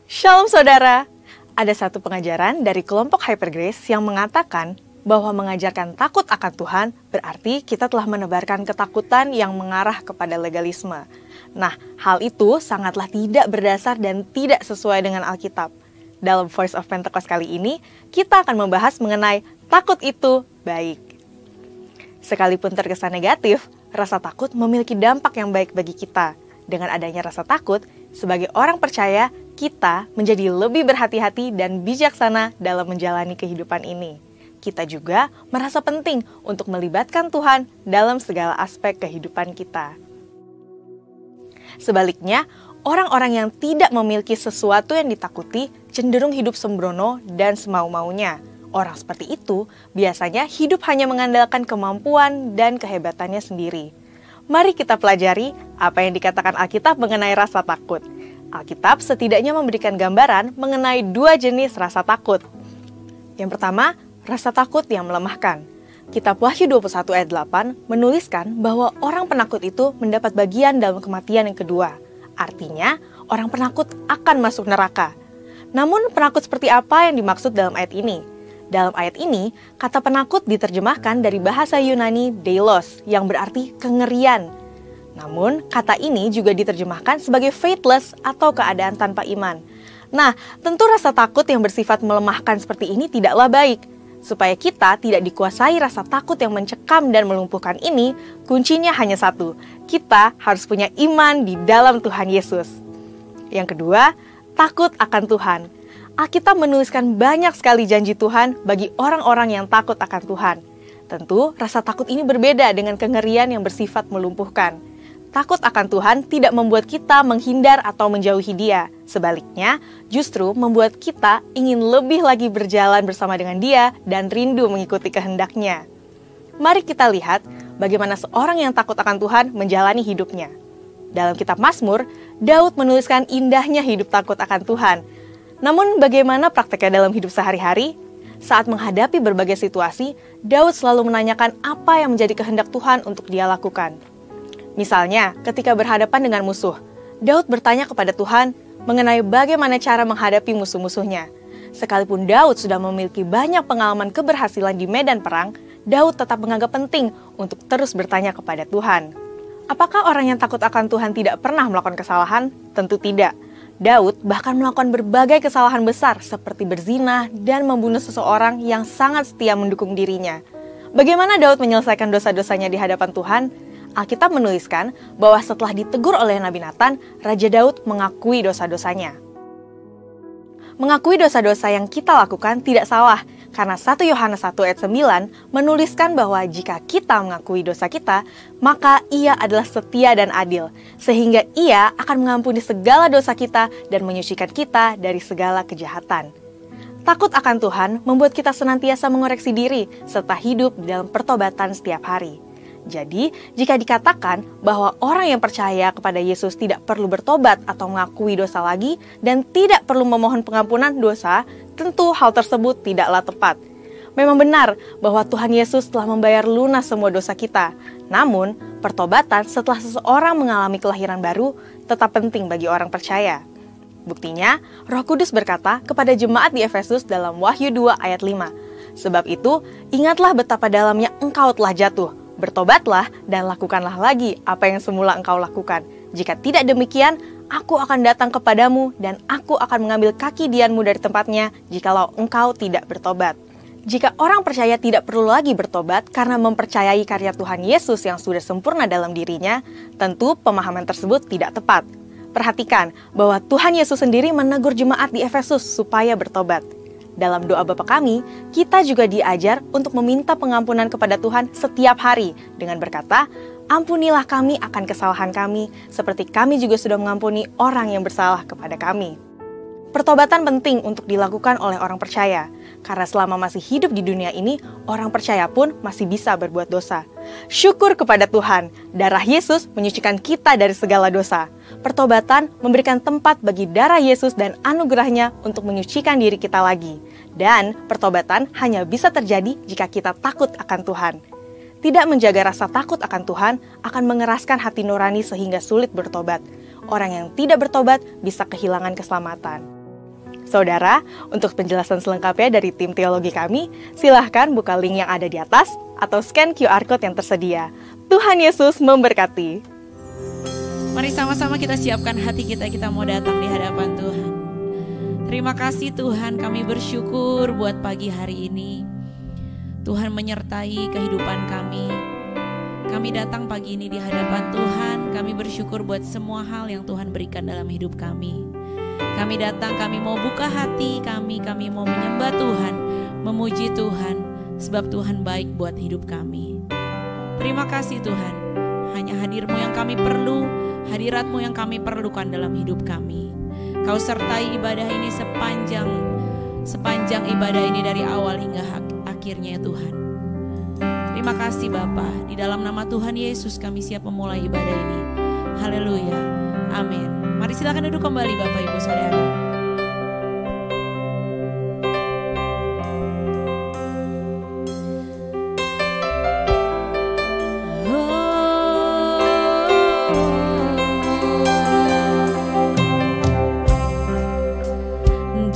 Shalom saudara, ada satu pengajaran dari kelompok Hypergrace yang mengatakan bahwa mengajarkan takut akan Tuhan berarti kita telah menebarkan ketakutan yang mengarah kepada legalisme. Nah, hal itu sangatlah tidak berdasar dan tidak sesuai dengan Alkitab. Dalam Voice of Pentecost kali ini, kita akan membahas mengenai takut itu baik. Sekalipun terkesan negatif, rasa takut memiliki dampak yang baik bagi kita. Dengan adanya rasa takut, sebagai orang percaya, kita menjadi lebih berhati-hati dan bijaksana dalam menjalani kehidupan ini. Kita juga merasa penting untuk melibatkan Tuhan dalam segala aspek kehidupan kita. Sebaliknya, orang-orang yang tidak memiliki sesuatu yang ditakuti cenderung hidup sembrono dan semau-maunya. Orang seperti itu biasanya hidup hanya mengandalkan kemampuan dan kehebatannya sendiri. Mari kita pelajari apa yang dikatakan Alkitab mengenai rasa takut. Alkitab setidaknya memberikan gambaran mengenai dua jenis rasa takut. Yang pertama, rasa takut yang melemahkan. Kitab Wahyu 21 ayat 8 menuliskan bahwa orang penakut itu mendapat bagian dalam kematian yang kedua. Artinya, orang penakut akan masuk neraka. Namun, penakut seperti apa yang dimaksud dalam ayat ini? Dalam ayat ini, kata penakut diterjemahkan dari bahasa Yunani deilos, yang berarti kengerian. Namun, kata ini juga diterjemahkan sebagai faithless atau keadaan tanpa iman. Nah, tentu rasa takut yang bersifat melemahkan seperti ini tidaklah baik. Supaya kita tidak dikuasai rasa takut yang mencekam dan melumpuhkan ini, kuncinya hanya satu. Kita harus punya iman di dalam Tuhan Yesus. Yang kedua, takut akan Tuhan. Alkitab menuliskan banyak sekali janji Tuhan bagi orang-orang yang takut akan Tuhan. Tentu, rasa takut ini berbeda dengan kengerian yang bersifat melumpuhkan. Takut akan Tuhan tidak membuat kita menghindar atau menjauhi Dia. Sebaliknya, justru membuat kita ingin lebih lagi berjalan bersama dengan Dia dan rindu mengikuti kehendak-Nya. Mari kita lihat bagaimana seorang yang takut akan Tuhan menjalani hidupnya. Dalam kitab Mazmur, Daud menuliskan indahnya hidup takut akan Tuhan. Namun bagaimana prakteknya dalam hidup sehari-hari? Saat menghadapi berbagai situasi, Daud selalu menanyakan apa yang menjadi kehendak Tuhan untuk dia lakukan. Misalnya, ketika berhadapan dengan musuh, Daud bertanya kepada Tuhan mengenai bagaimana cara menghadapi musuh-musuhnya. Sekalipun Daud sudah memiliki banyak pengalaman keberhasilan di medan perang, Daud tetap menganggap penting untuk terus bertanya kepada Tuhan. Apakah orang yang takut akan Tuhan tidak pernah melakukan kesalahan? Tentu tidak. Daud bahkan melakukan berbagai kesalahan besar seperti berzina dan membunuh seseorang yang sangat setia mendukung dirinya. Bagaimana Daud menyelesaikan dosa-dosanya di hadapan Tuhan? Alkitab menuliskan bahwa setelah ditegur oleh Nabi Nathan, Raja Daud mengakui dosa-dosanya. Mengakui dosa-dosa yang kita lakukan tidak salah, karena 1 Yohanes 1 ayat 9 menuliskan bahwa jika kita mengakui dosa kita, maka Ia adalah setia dan adil, sehingga Ia akan mengampuni segala dosa kita dan menyucikan kita dari segala kejahatan. Takut akan Tuhan membuat kita senantiasa mengoreksi diri, serta hidup di dalam pertobatan setiap hari. Jadi, jika dikatakan bahwa orang yang percaya kepada Yesus tidak perlu bertobat atau mengakui dosa lagi dan tidak perlu memohon pengampunan dosa, tentu hal tersebut tidaklah tepat. Memang benar bahwa Tuhan Yesus telah membayar lunas semua dosa kita. Namun, pertobatan setelah seseorang mengalami kelahiran baru tetap penting bagi orang percaya. Buktinya, Roh Kudus berkata kepada jemaat di Efesus dalam Wahyu 2 ayat 5, "Sebab itu, ingatlah betapa dalamnya engkau telah jatuh. Bertobatlah dan lakukanlah lagi apa yang semula engkau lakukan. Jika tidak demikian, aku akan datang kepadamu dan aku akan mengambil kaki dianmu dari tempatnya jikalau engkau tidak bertobat." Jika orang percaya tidak perlu lagi bertobat karena mempercayai karya Tuhan Yesus yang sudah sempurna dalam dirinya, tentu pemahaman tersebut tidak tepat. Perhatikan bahwa Tuhan Yesus sendiri menegur jemaat di Efesus supaya bertobat. Dalam doa Bapa kami, kita juga diajar untuk meminta pengampunan kepada Tuhan setiap hari dengan berkata, "Ampunilah kami akan kesalahan kami, seperti kami juga sudah mengampuni orang yang bersalah kepada kami." Pertobatan penting untuk dilakukan oleh orang percaya, karena selama masih hidup di dunia ini, orang percaya pun masih bisa berbuat dosa. Syukur kepada Tuhan, darah Yesus menyucikan kita dari segala dosa. Pertobatan memberikan tempat bagi darah Yesus dan anugerahnya untuk menyucikan diri kita lagi. Dan pertobatan hanya bisa terjadi jika kita takut akan Tuhan. Tidak menjaga rasa takut akan Tuhan akan mengeraskan hati nurani sehingga sulit bertobat. Orang yang tidak bertobat bisa kehilangan keselamatan. Saudara, untuk penjelasan selengkapnya dari tim teologi kami, silahkan buka link yang ada di atas atau scan QR Code yang tersedia. Tuhan Yesus memberkati. Mari sama-sama kita siapkan hati kita mau datang di hadapan Tuhan. Terima kasih Tuhan, kami bersyukur buat pagi hari ini. Tuhan menyertai kehidupan kami. Kami datang pagi ini di hadapan Tuhan, kami bersyukur buat semua hal yang Tuhan berikan dalam hidup kami. Kami datang, kami mau buka hati kami mau menyembah Tuhan, memuji Tuhan, sebab Tuhan baik buat hidup kami. Terima kasih Tuhan, hanya hadir-Mu yang kami perlu, hadirat-Mu yang kami perlukan dalam hidup kami. Kau sertai ibadah ini sepanjang ibadah ini dari awal hingga akhirnya ya Tuhan. Terima kasih Bapa, di dalam nama Tuhan Yesus kami siap memulai ibadah ini. Haleluya, amin. Mari silakan duduk kembali Bapak Ibu Saudara.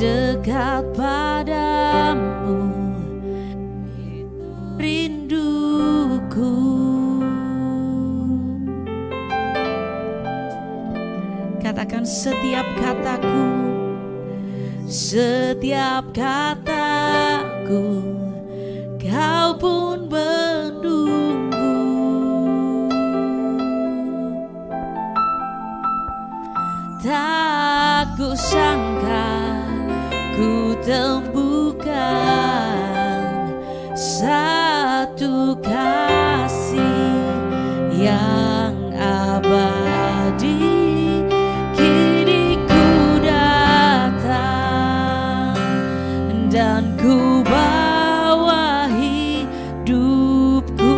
Dekat padamu rinduku, katakan setiap kataku, kau pun menunggu. Tak kusangka ku temukan satu kasih yang abadi. Kini ku datang dan ku bawa hidupku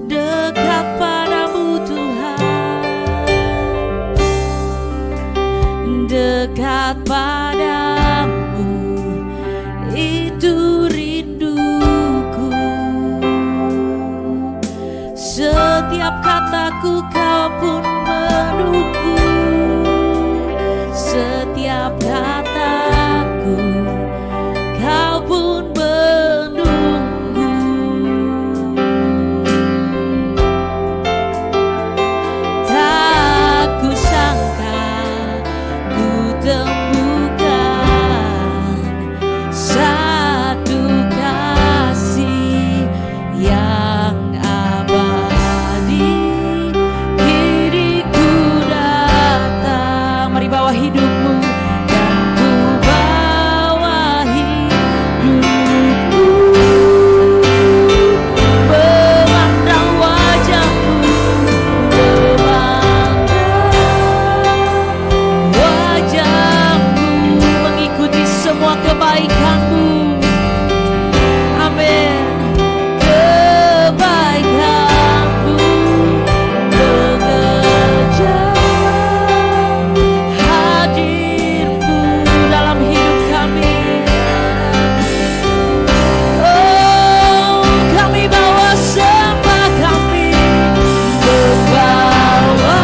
dekat padamu Tuhan, dekat padamu itu rinduku. Setiap kataku kau pun menunggu, setiap kataku kau pun menunggu. Tak kusangka ku temukan satu kasih yang abadi. Kini ku datang, mari bawa hidupmu dan ku bawa hidupku, memandang wajahmu, mengikuti semua kebaikanmu. Amin. Kebaikanmu mengejar hadirmu dalam hidup kami. Oh, kami bawa sembah kami, membawa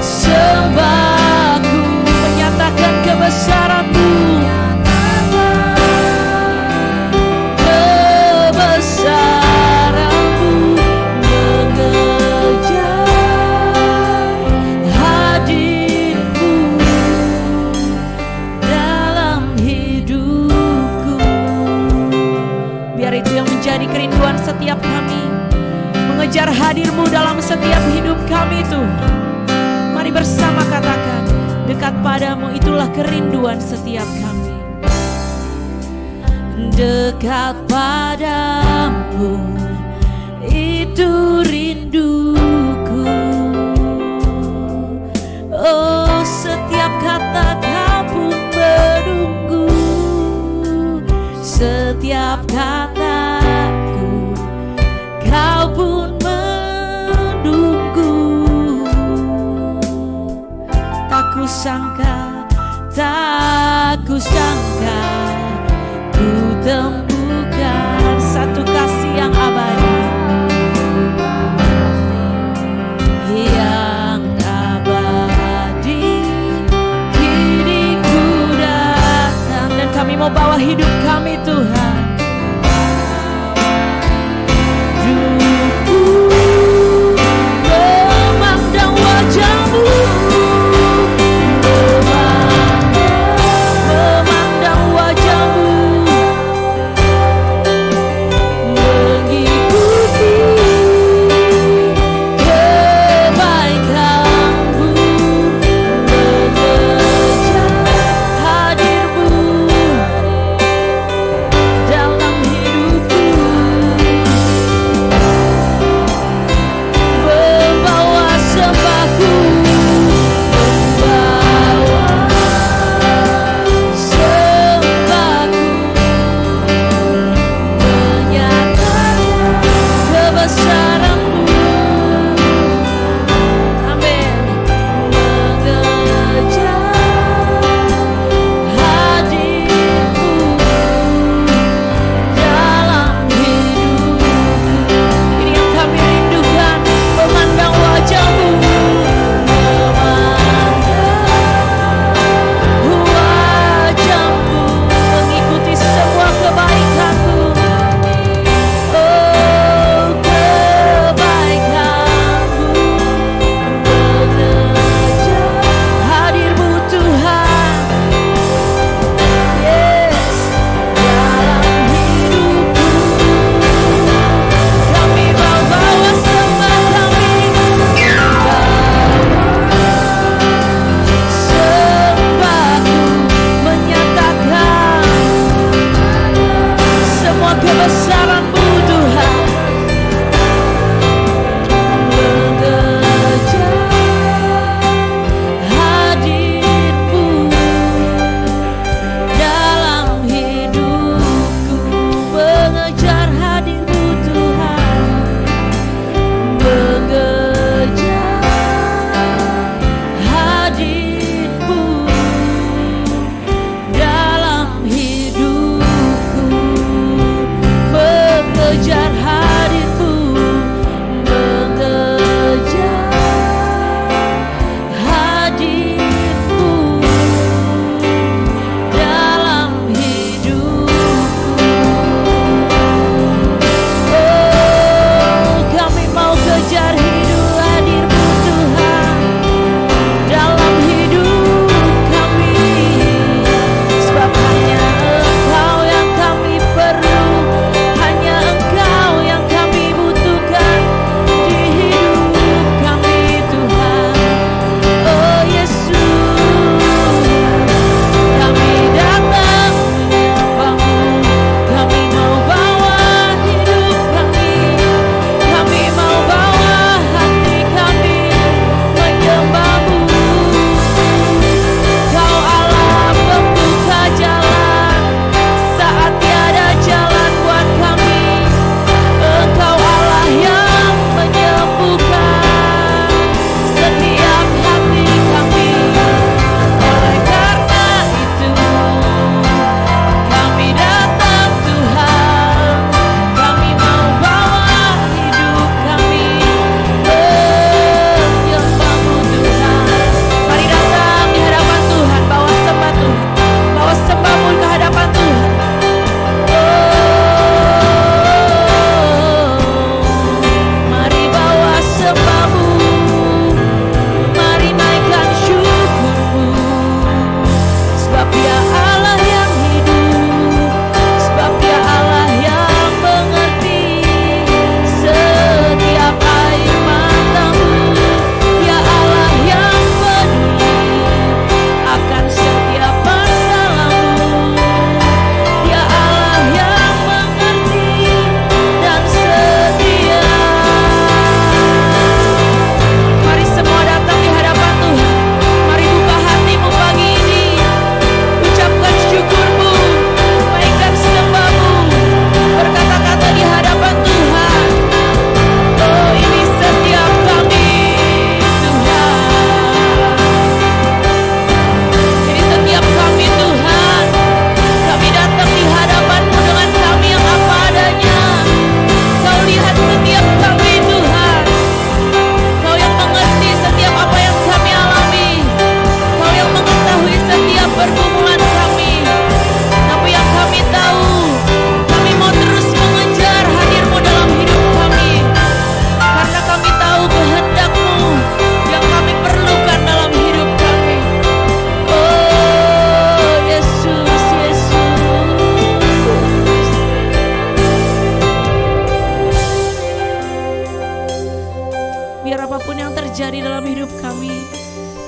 sembahku, menyatakan kebesaran-Mu, kebesaran-Mu, mengejar hadir-Mu dalam hidupku. Biar itu yang menjadi kerinduan setiap kami, mengejar hadir-Mu dalam setiap hidup kami Tuhan. Mari bersama katakan, dekat padamu itulah kerinduan setiap kami. Dekat padamu itu rinduku. Oh, setiap kata kau pun menunggu, setiap kataku kau pun menunggu. Tak kusangka ku temukan satu kasih yang abadi, yang abadi. membawa hidup kami Tuhan. Memandang wajah-Mu, memandang wajah-Mu, mengikuti kebaikan-Mu, mengejar hadir-Mu.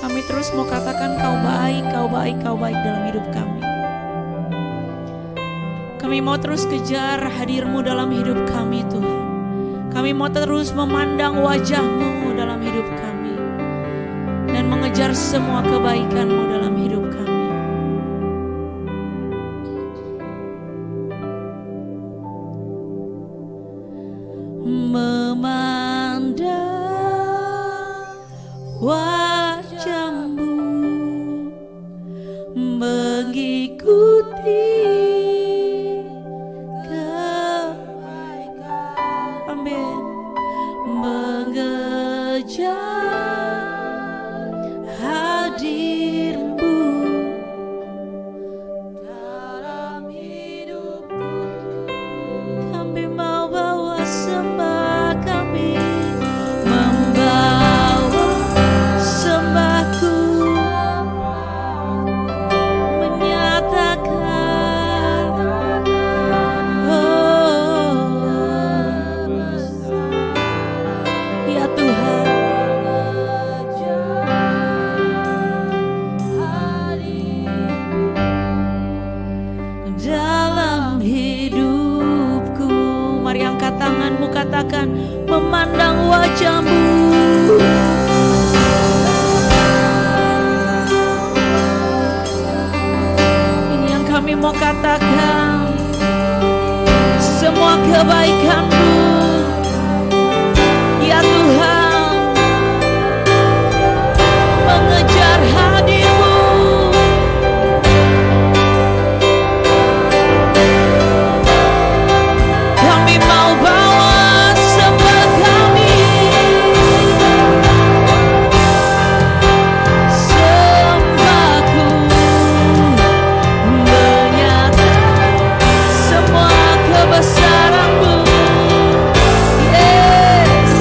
Kami terus mau katakan Kau baik, Kau baik, Kau baik dalam hidup kami. Kami mau terus kejar hadir-Mu dalam hidup kami Tuhan. Kami mau terus memandang wajah-Mu dalam hidup kami. Dan mengejar semua kebaikan-Mu dalam hidup kami. Memandang wajah-Mu, mengikuti kebaikan, amin, mengejar hadir-Mu dalam hidupku. Kami mau bawa sembah, kami membawa sembahku, menyatakan ya Tuhan, dalam hidupku. Mari angkat tanganmu, katakan memandang wajah-Mu. Ini yang kami mau katakan, semua kebaikan-Mu ya Tuhan, mengejar hadir-Mu. Kami mau bawa sembah kami, sembahku menyatakan semua kebesaran-Mu. Yes.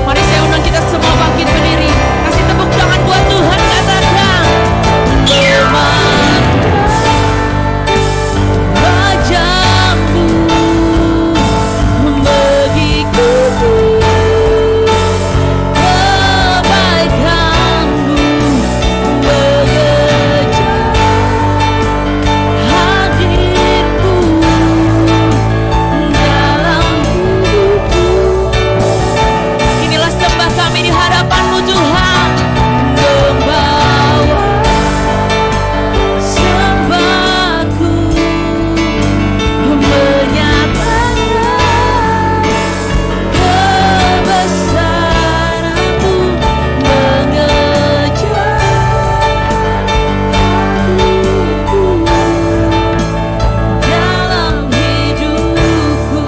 Mari saya undang kita semua bangkit berdiri, kasih tepuk tangan buat Tuhan, katakan wajah-Mu, mengikuti kebaikan-Mu, mengejar hadir-Mu dalam hidupku. Inilah sembah kami di hadapan-Mu Tuhan, membawa sembahku, menyatakan kebesaran-Mu, mengejar hadir-Mu dalam hidupku,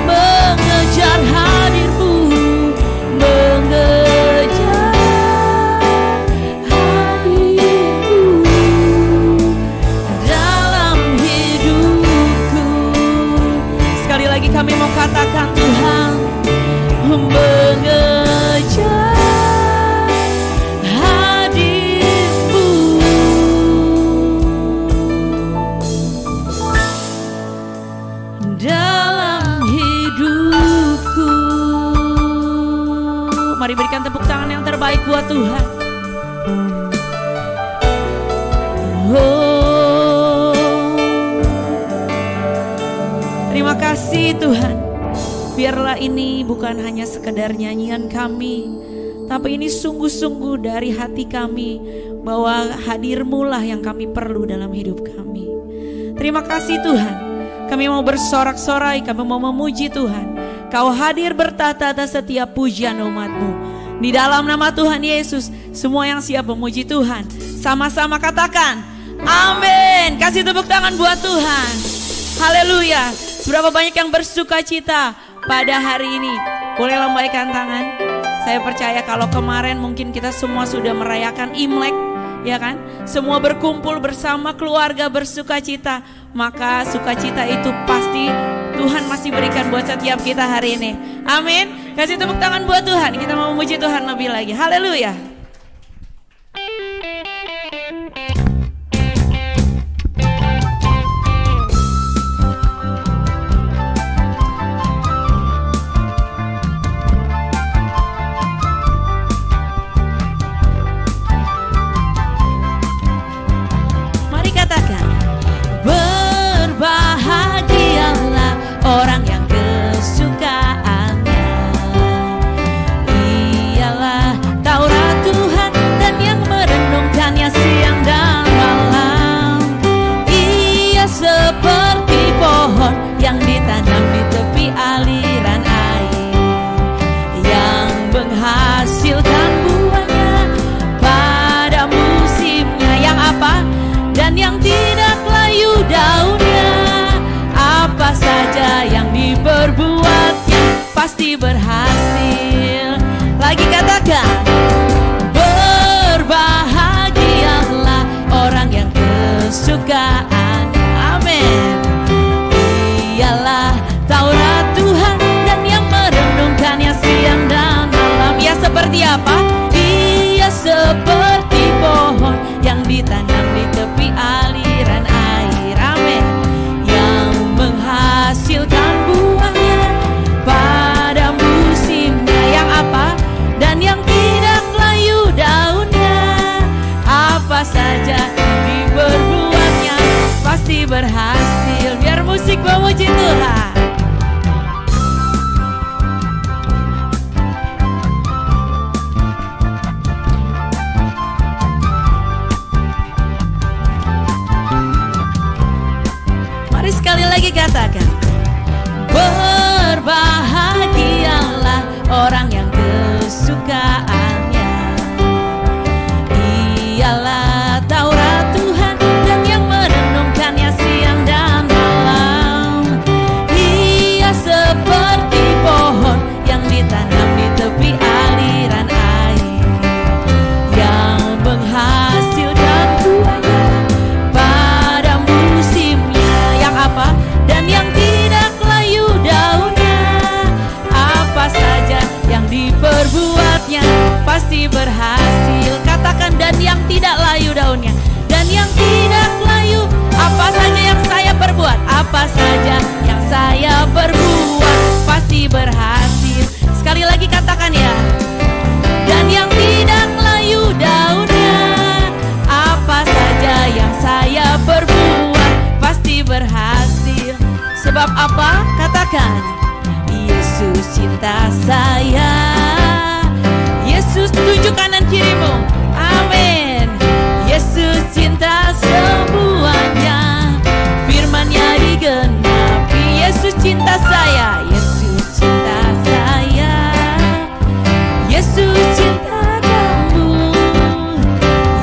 mengejar hadir-Mu, mengejar hadir-Mu dalam hidupku. Sekali lagi kami mau katakan Tuhan, mengejar hadir-Mu dalam hidupku. Mari berikan tepuk tangan yang terbaik buat Tuhan. Oh, terima kasih Tuhan. Biarlah ini bukan hanya sekedar nyanyian kami, tapi ini sungguh-sungguh dari hati kami, bahwa hadir-Mu lah yang kami perlu dalam hidup kami. Terima kasih Tuhan. Kami mau bersorak-sorai, kami mau memuji Tuhan. Kau hadir bertata atas setiap pujian umat-Mu. Di dalam nama Tuhan Yesus, semua yang siap memuji Tuhan, sama-sama katakan amin. Kasih tepuk tangan buat Tuhan. Haleluya. Seberapa banyak yang bersuka cita pada hari ini? Boleh lambaikan tangan. Saya percaya kalau kemarin mungkin kita semua sudah merayakan Imlek, ya kan? Semua berkumpul bersama keluarga bersuka cita. Maka sukacita itu pasti Tuhan masih berikan buat setiap kita hari ini. Amin. Kasih tepuk tangan buat Tuhan. Kita mau memuji Tuhan lebih lagi. Haleluya. yang ditanam di tepi aliran air, yang menghasilkan buahnya pada musimnya. Yang apa? Dan yang tidak layu daunnya. Apa saja yang diperbuatnya pasti berhasil. Lagi katakan, berbahagialah orang yang kesukaan. Amin. Ialah Taurat Tuhan dan yang merenungkannya siang dan malam. Ia seperti apa? Ia seperti pohon yang ditanam di tepi aliran air. Amin. Yang menghasilkan buahnya pada musimnya. Yang apa? Dan yang tidak layu daunnya. Apa saja diperbuatnya pasti berhasil. Biar musik memuji Tuhan. Mari sekali lagi katakan, berbahagialah orang yang kesukaannya. Ialah Taurat Tuhan dan yang merenungkannya siang dan malam. Ia seperti pohon yang ditanam di tepi aliran air, yang menghasilkan buahnya pada musimnya. Yang apa? Dan yang tidak layu daunnya. Apa saja yang diperbuatnya pasti berhasil. Katakan, dan yang tidak layu daunnya. Dan yang tidak layu, apa saja yang saya perbuat, apa saja yang saya perbuat pasti berhasil. Sekali lagi katakan ya. Dan yang tidak layu daunnya, apa saja yang saya perbuat pasti berhasil. Sebab apa? Katakan, Yesus cinta saya. Yesus tunjuk kanan kirimu. Amin. Yesus cinta semuanya. Firman-Nya digenapi. Yesus cinta saya. Yesus cinta saya. Yesus cinta kamu.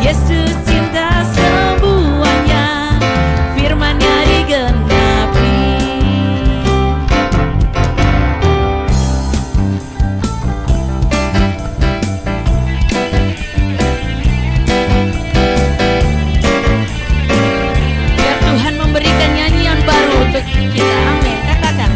Yesus cinta semuanya. Firman-Nya digenapi. Biar Tuhan memberikan nyanyian baru untuk kita. Amin. Katakan,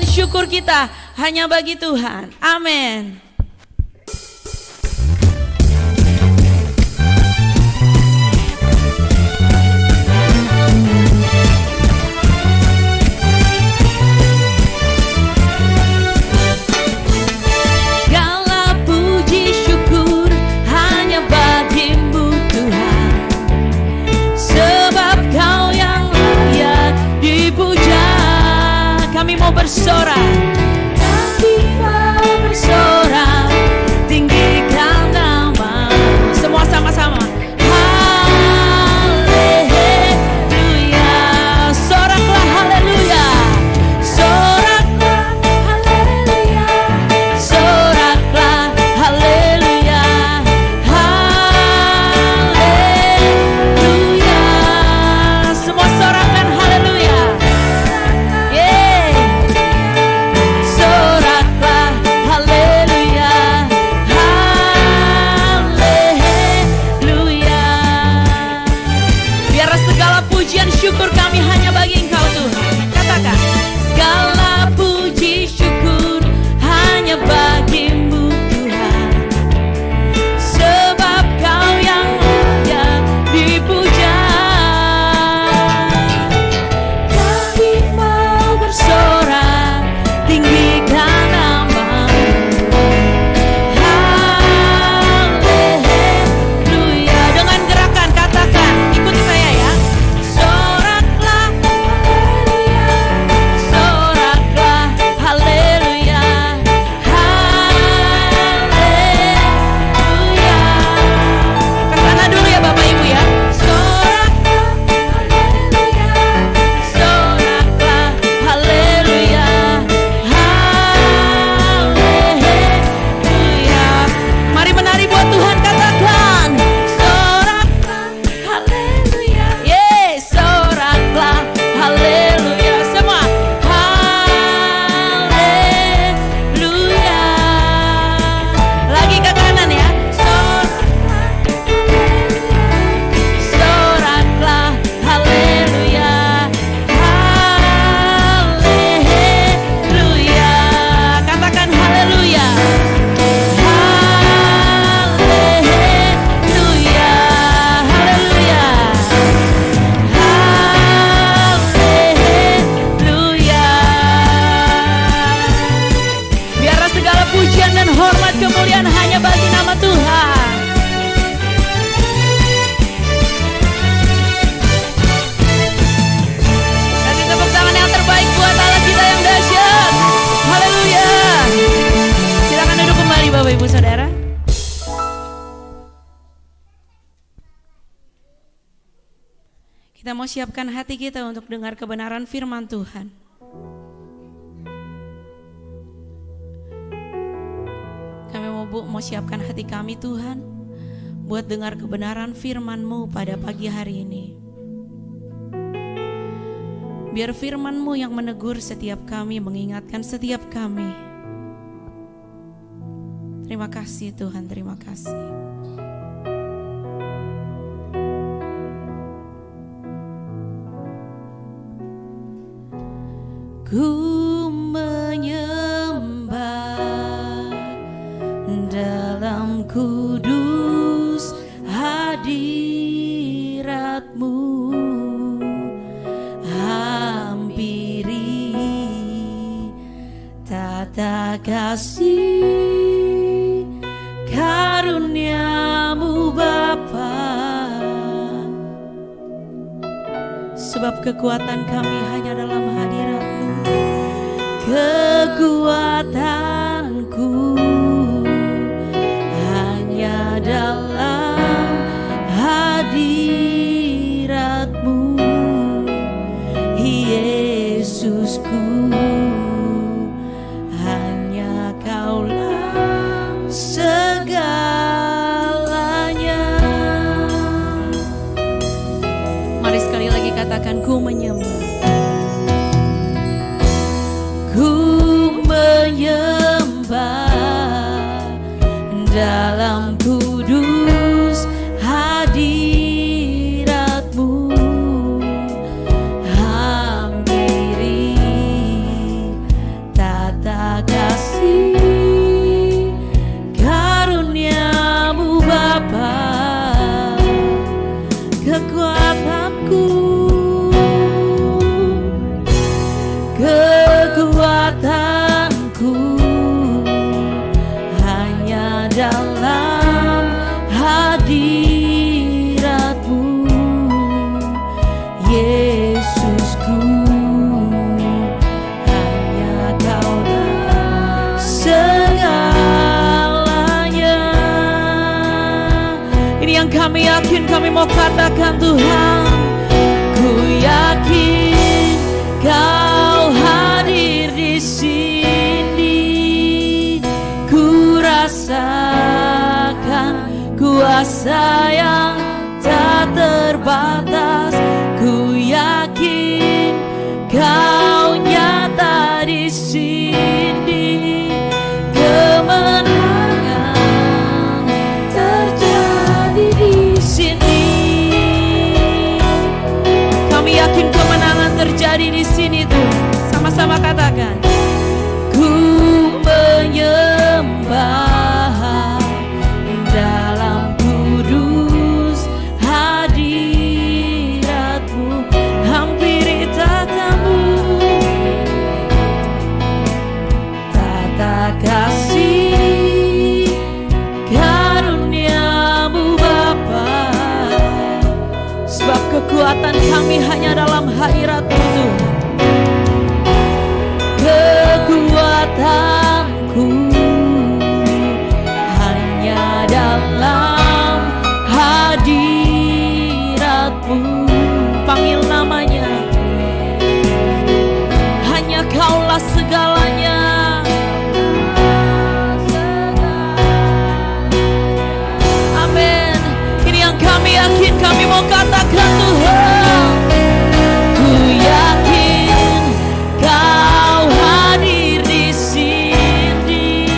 pujian syukur kita hanya bagi Tuhan. Amin. Kami mau bersorak, kami mau bersorak, tinggikan nama. Semua sama-sama. Haleluya, soraklah haleluya, soraklah haleluya, soraklah haleluya, haleluya. Semua sorakkan haleluya. Syukur kami hanya bagi Engkau Tuhan. Katakan, segala puji syukur hanya bagimu Tuhan, sebab Kau yang layak dipuja. Kami mau bersorak, tinggikan nama-Mu. Haleluya. Dengan gerakan katakan, ikuti saya ya. Kemuliaan hanya bagi nama Tuhan. Kasih tepuk tangan yang terbaik buat Allah kita yang dahsyat. Haleluya. Silakan duduk kembali Bapak Ibu Saudara. Kita mau siapkan hati kita untuk dengar kebenaran firman Tuhan. Mau siapkan hati kami Tuhan buat dengar kebenaran firman-Mu pada pagi hari ini. Biar firman-Mu yang menegur setiap kami, mengingatkan setiap kami. Terima kasih Tuhan, terima kasih. Ku menyembah dalam kudus hadirat-Mu, hampiri tata kasih karunia-Mu Bapa. Sebab kekuatan kami hanya dalam hadirat-Mu, kekuatanku dalam hadirat-Mu, Yesusku, hanya Kaulah segalanya. Mari sekali lagi katakan, ku menyembah, ku menyembah dalam kudus hadirat-Mu, hampiri Kami yakin, kami mau katakan Tuhan, ku yakin Kau hadir di sini. Ku rasakan kuasa yang tak terbatas. Ku yakin Kau nyata di sini. Kemenangan terjadi di sini. Kami yakin kemenangan terjadi di sini tuh. Sama-sama katakan. Ku menyembah dalam kudus hadirat-Mu, hampiri tatamu. Tata kasih karunia-Mu Bapa, sebab kekuatan kami hanya dalam hadirat-Mu Tuhan. Kekuatanku hanya dalam hadirat-Mu. Panggil namanya, hanya Kaulah segalanya. Amin. Ini yang kami yakin, kami mau katakan Tuhan, ku yakin Kau hadir di sini.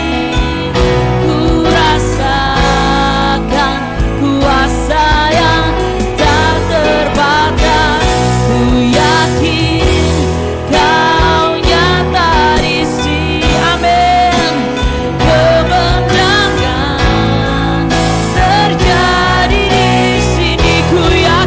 Ku rasakan kuasa yang tak terbatas. Ku yakin Kau nyata di sini. Amin. Kemenangan terjadi di sini. Ku yakin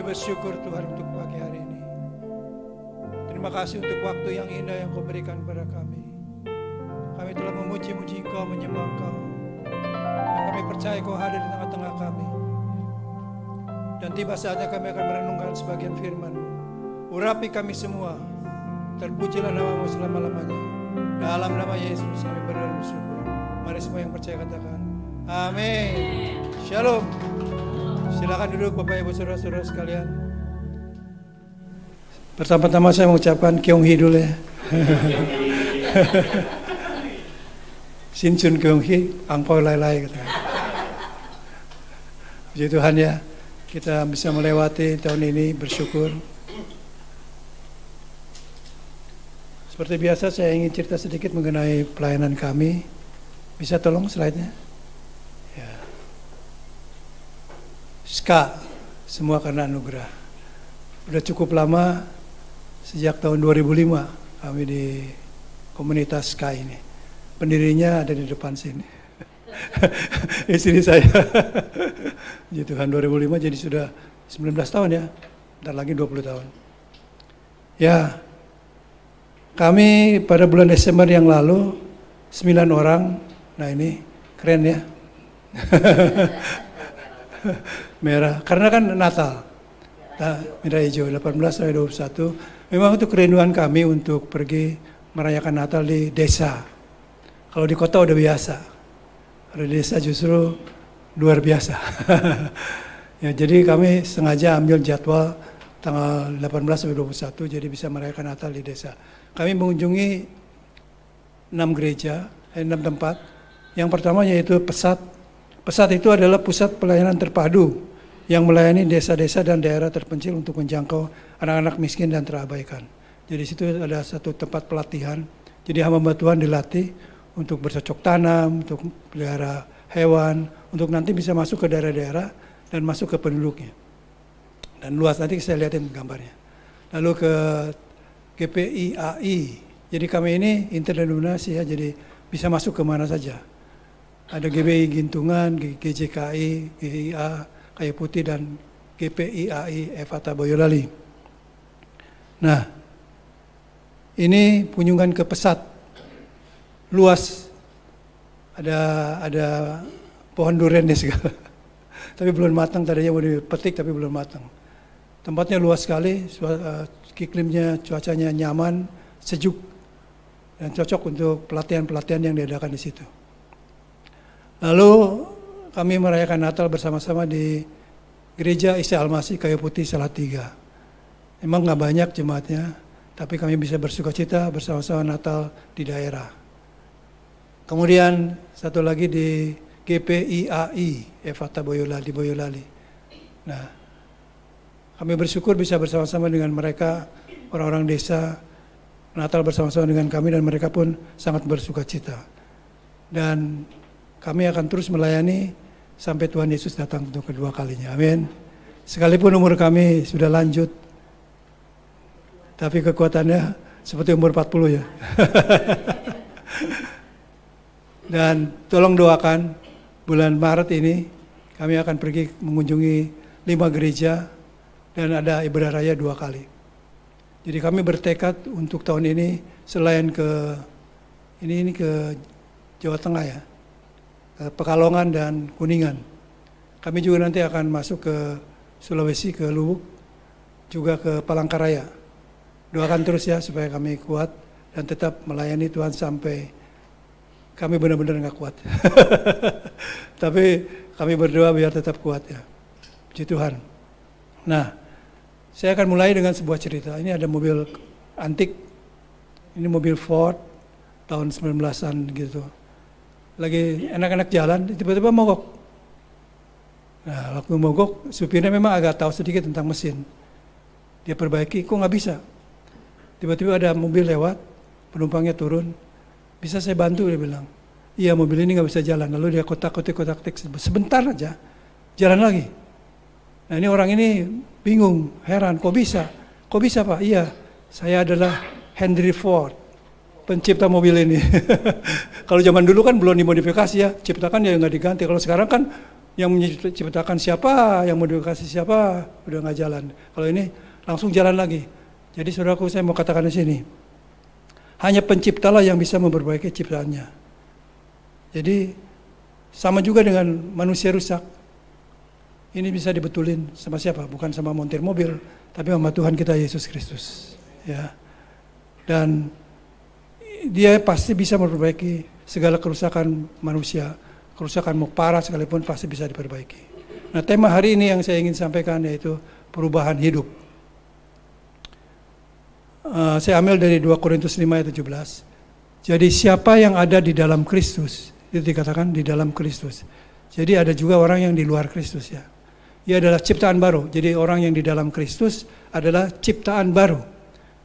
bersyukur Tuhan untuk pagi hari ini. Terima kasih untuk waktu yang indah yang Kau berikan kepada kami. Kami telah memuji-muji Engkau, menyembah Engkau. Dan kami percaya Kau hadir di tengah-tengah kami. Dan tiba saatnya kami akan merenungkan sebagian firman-Mu. Urapi kami semua. Terpujilah nama-Mu selama-lamanya. Dalam nama Yesus kami berdoa dan bersyukur. Mari semua yang percaya katakan amin. Shalom. Silakan duduk Bapak Ibu Saudara-saudara sekalian. Pertama-tama saya mengucapkan Kyonghi dulu ya. Sinchun Kyonghi, angpau lai-lai katanya. Puji Tuhan ya, kita bisa melewati tahun ini bersyukur. Seperti biasa saya ingin cerita sedikit mengenai pelayanan kami. Bisa tolong slide-nya? Ya. SKA, semua karena anugerah. Udah cukup lama, sejak tahun 2005 kami di komunitas SKA ini. Pendirinya ada di depan sini. Istri saya. Puji Tuhan 2005 jadi sudah 19 tahun ya. Bentar lagi 20 tahun. Ya, kami pada bulan Desember yang lalu 9 orang. Nah ini keren ya. Merah, karena kan Natal. Nah, merah hijau 18 sampai 21. Memang itu kerinduan kami untuk pergi merayakan Natal di desa. Kalau di kota udah biasa. Kalau di desa justru luar biasa. Ya, jadi kami sengaja ambil jadwal tanggal 18 sampai 21 jadi bisa merayakan Natal di desa. Kami mengunjungi 6 gereja, 6 tempat. Yang pertama yaitu Pesat. Pesat itu adalah pusat pelayanan terpadu yang melayani desa-desa dan daerah terpencil untuk menjangkau anak-anak miskin dan terabaikan. Jadi situ ada satu tempat pelatihan. Jadi hamba Tuhan dilatih untuk bercocok tanam, untuk pelihara hewan, untuk nanti bisa masuk ke daerah-daerah dan masuk ke penduduknya. Dan luas, nanti saya lihatin gambarnya. Lalu ke GPIAI. Jadi kami ini interdenominasi ya, jadi bisa masuk ke mana saja. Ada GBI Gintungan, GJKI, GIA, Kayu Putih, dan GPIAI Efata Boyolali. Nah, ini kunjungan ke Pesat. Luas. Ada pohon durian di segala. Tapi belum matang, tadinya mau dipetik tapi belum matang. Tempatnya luas sekali, iklimnya, cuacanya nyaman, sejuk, dan cocok untuk pelatihan-pelatihan yang diadakan di situ. Lalu kami merayakan Natal bersama-sama di Gereja Isa Al-Masih Kayu Putih Salatiga. Memang nggak banyak jemaatnya, tapi kami bisa bersukacita bersama-sama Natal di daerah. Kemudian satu lagi di GPIAI Efata Boyolali, Boyolali. Nah, kami bersyukur bisa bersama-sama dengan mereka, orang-orang desa, Natal bersama-sama dengan kami, dan mereka pun sangat bersukacita. Dan kami akan terus melayani sampai Tuhan Yesus datang untuk kedua kalinya. Amin. Sekalipun umur kami sudah lanjut, tapi kekuatannya seperti umur 40 ya. Dan tolong doakan, bulan Maret ini kami akan pergi mengunjungi 5 gereja dan ada ibadah raya 2 kali. Jadi kami bertekad untuk tahun ini selain ke Jawa Tengah ya, Pekalongan dan Kuningan. Kami juga nanti akan masuk ke Sulawesi, ke Lubuk, juga ke Palangkaraya. Doakan terus ya supaya kami kuat dan tetap melayani Tuhan sampai kami benar-benar nggak kuat. Tapi kami berdoa biar tetap kuat ya. Puji Tuhan. Nah, saya akan mulai dengan sebuah cerita. Ini ada mobil antik. Ini mobil Ford tahun 19-an gitu. Lagi enak-enak jalan, tiba-tiba mogok. Nah, waktu mogok, supirnya memang agak tahu sedikit tentang mesin. Dia perbaiki, kok nggak bisa. Tiba-tiba ada mobil lewat, penumpangnya turun. Bisa saya bantu, dia bilang. Iya, mobil ini nggak bisa jalan. Lalu dia kotak-kotik sebentar aja, jalan lagi. Nah, ini orang ini bingung, heran, kok bisa? Kok bisa Pak? Iya, saya adalah Henry Ford, pencipta mobil ini. Kalau zaman dulu kan belum dimodifikasi ya, ciptakan ya nggak diganti. Kalau sekarang kan Yang menciptakan siapa, yang modifikasi siapa, udah nggak jalan. Kalau ini langsung jalan lagi. Jadi saudaraku, saya mau katakan di sini, hanya penciptalah yang bisa memperbaiki ciptaannya. Jadi sama juga dengan manusia rusak. Ini bisa dibetulin sama siapa? Bukan sama montir mobil, tapi sama Tuhan kita Yesus Kristus. Ya. Dan Dia pasti bisa memperbaiki segala kerusakan manusia. Kerusakan mau parah sekalipun pasti bisa diperbaiki. Nah, tema hari ini yang saya ingin sampaikan yaitu perubahan hidup. Saya ambil dari 2 Korintus 5 ayat 17. Jadi siapa yang ada di dalam Kristus, itu dikatakan di dalam Kristus. Jadi ada juga orang yang di luar Kristus ya. Ia adalah ciptaan baru. Jadi orang yang di dalam Kristus adalah ciptaan baru.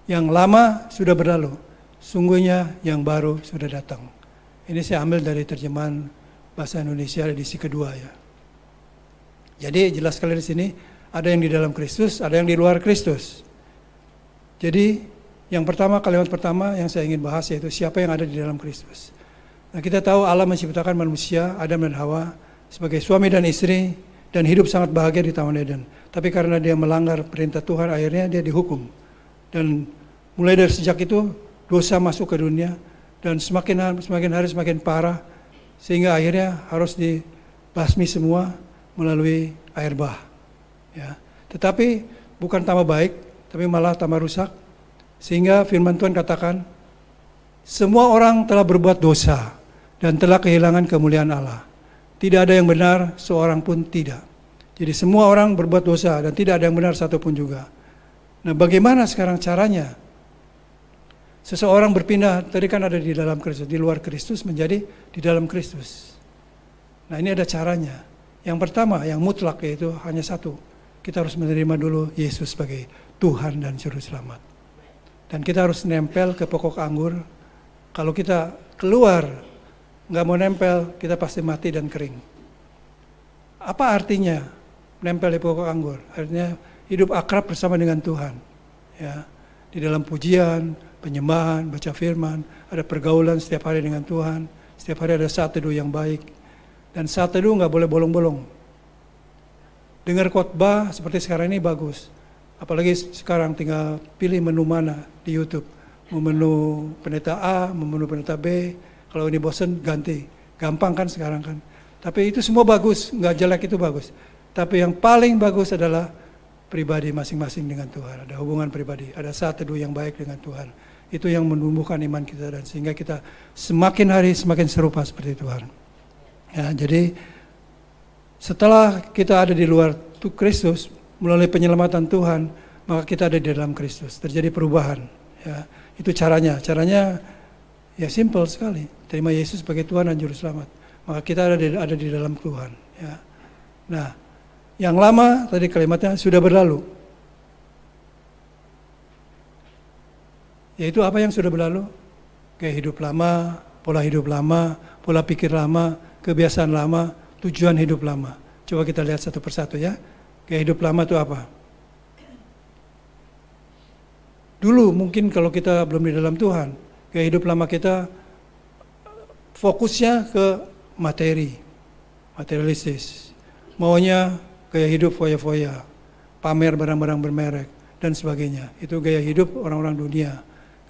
Yang lama sudah berlalu, sungguhnya yang baru sudah datang. Ini saya ambil dari terjemahan bahasa Indonesia edisi kedua ya. Jadi jelas sekali di sini ada yang di dalam Kristus, ada yang di luar Kristus. Jadi yang pertama, kalimat pertama yang saya ingin bahas yaitu siapa yang ada di dalam Kristus. Nah, kita tahu Allah menciptakan manusia, Adam dan Hawa sebagai suami dan istri dan hidup sangat bahagia di Taman Eden. Tapi karena dia melanggar perintah Tuhan, akhirnya dia dihukum. Dan mulai dari sejak itu dosa masuk ke dunia dan semakin hari semakin parah. Sehingga akhirnya harus dibasmi semua melalui air bah. Ya. Tetapi bukan tambah baik, tapi malah tambah rusak. Sehingga firman Tuhan katakan, semua orang telah berbuat dosa dan telah kehilangan kemuliaan Allah. Tidak ada yang benar, seorang pun tidak. Jadi semua orang berbuat dosa dan tidak ada yang benar satupun juga. Nah, bagaimana sekarang caranya? Seseorang berpindah, tadi kan ada di dalam Kristus, di luar Kristus menjadi di dalam Kristus. Nah, ini ada caranya. Yang pertama, yang mutlak yaitu hanya satu. Kita harus menerima dulu Yesus sebagai Tuhan dan Juru Selamat. Dan kita harus nempel ke pokok anggur. Kalau kita keluar, nggak mau nempel, kita pasti mati dan kering. Apa artinya nempel di pokok anggur? Artinya hidup akrab bersama dengan Tuhan. Ya, di dalam pujian, penyembahan, baca firman, ada pergaulan setiap hari dengan Tuhan, setiap hari ada saat teduh yang baik, dan saat teduh nggak boleh bolong-bolong. Dengar khotbah seperti sekarang ini bagus, apalagi sekarang tinggal pilih menu mana di YouTube, mau menu pendeta A, mau menu pendeta B, kalau ini bosen ganti, gampang kan sekarang kan. Tapi itu semua bagus, nggak jelek, itu bagus. Tapi yang paling bagus adalah pribadi masing-masing dengan Tuhan, ada hubungan pribadi, ada saat teduh yang baik dengan Tuhan. Itu yang menumbuhkan iman kita dan sehingga kita semakin hari semakin serupa seperti Tuhan. Ya, jadi setelah kita ada di luar Kristus melalui penyelamatan Tuhan, maka kita ada di dalam Kristus. Terjadi perubahan. Ya, itu caranya. Caranya ya simple sekali. Terima Yesus sebagai Tuhan dan Juru Selamat. Maka kita ada di dalam Tuhan. Ya. Nah, yang lama tadi kalimatnya sudah berlalu. Yaitu apa yang sudah berlalu? Gaya hidup lama, pola hidup lama, pola pikir lama, kebiasaan lama, tujuan hidup lama. Coba kita lihat satu persatu ya. Gaya hidup lama itu apa? Dulu mungkin kalau kita belum di dalam Tuhan, gaya hidup lama kita fokusnya ke materi, materialistis. Maunya gaya hidup foya-foya, pamer barang-barang bermerek, dan sebagainya. Itu gaya hidup orang-orang dunia.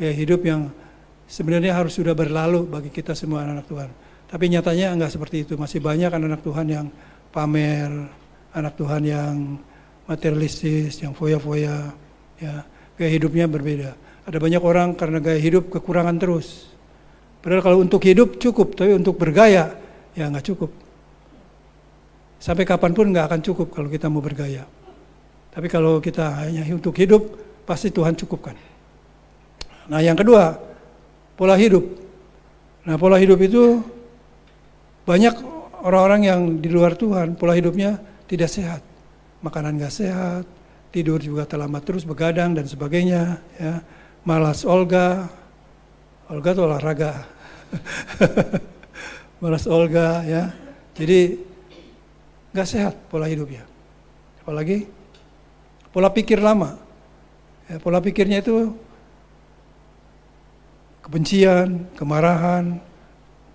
Gaya hidup yang sebenarnya harus sudah berlalu bagi kita semua anak-anak Tuhan. Tapi nyatanya enggak seperti itu. Masih banyak anak-anak Tuhan yang pamer, anak Tuhan yang materialistis, yang foya-foya. Ya, gaya hidupnya berbeda. Ada banyak orang karena gaya hidup kekurangan terus. Padahal kalau untuk hidup cukup, tapi untuk bergaya ya enggak cukup. Sampai kapanpun enggak akan cukup kalau kita mau bergaya. Tapi kalau kita hanya untuk hidup, pasti Tuhan cukupkan. Nah, yang kedua, pola hidup. Nah, pola hidup itu banyak orang-orang yang di luar Tuhan, pola hidupnya tidak sehat. Makanan gak sehat, tidur juga terlambat terus, begadang dan sebagainya. Ya. Malas olga itu olahraga. Malas olga ya. Jadi gak sehat pola hidupnya. Apalagi pola pikir lama. Ya, pola pikirnya itu kebencian, kemarahan,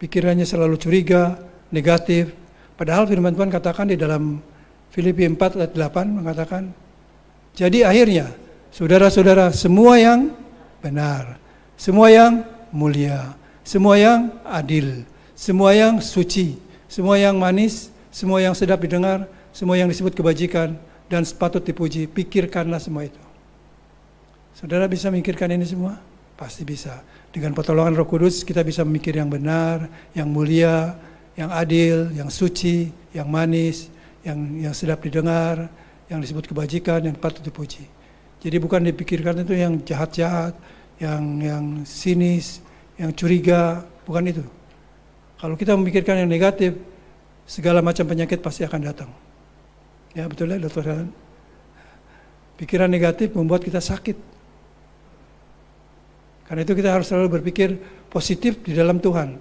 pikirannya selalu curiga, negatif, Padahal firman Tuhan katakan di dalam Filipi 4 ayat 8 mengatakan, jadi akhirnya saudara-saudara, semua yang benar, semua yang mulia, semua yang adil, semua yang suci, semua yang manis, semua yang sedap didengar, semua yang disebut kebajikan dan patut dipuji, pikirkanlah semua itu. Saudara bisa memikirkan ini semua? Pasti bisa. Dengan pertolongan Roh Kudus kita bisa memikir yang benar, yang mulia, yang adil, yang suci, yang manis, yang sedap didengar, yang disebut kebajikan, yang patut dipuji. Jadi bukan dipikirkan itu yang jahat-jahat, yang sinis, yang curiga, bukan itu. Kalau kita memikirkan yang negatif, segala macam penyakit pasti akan datang. Ya betul ya Dr. Helen? Pikiran negatif membuat kita sakit. Karena itu kita harus selalu berpikir positif di dalam Tuhan.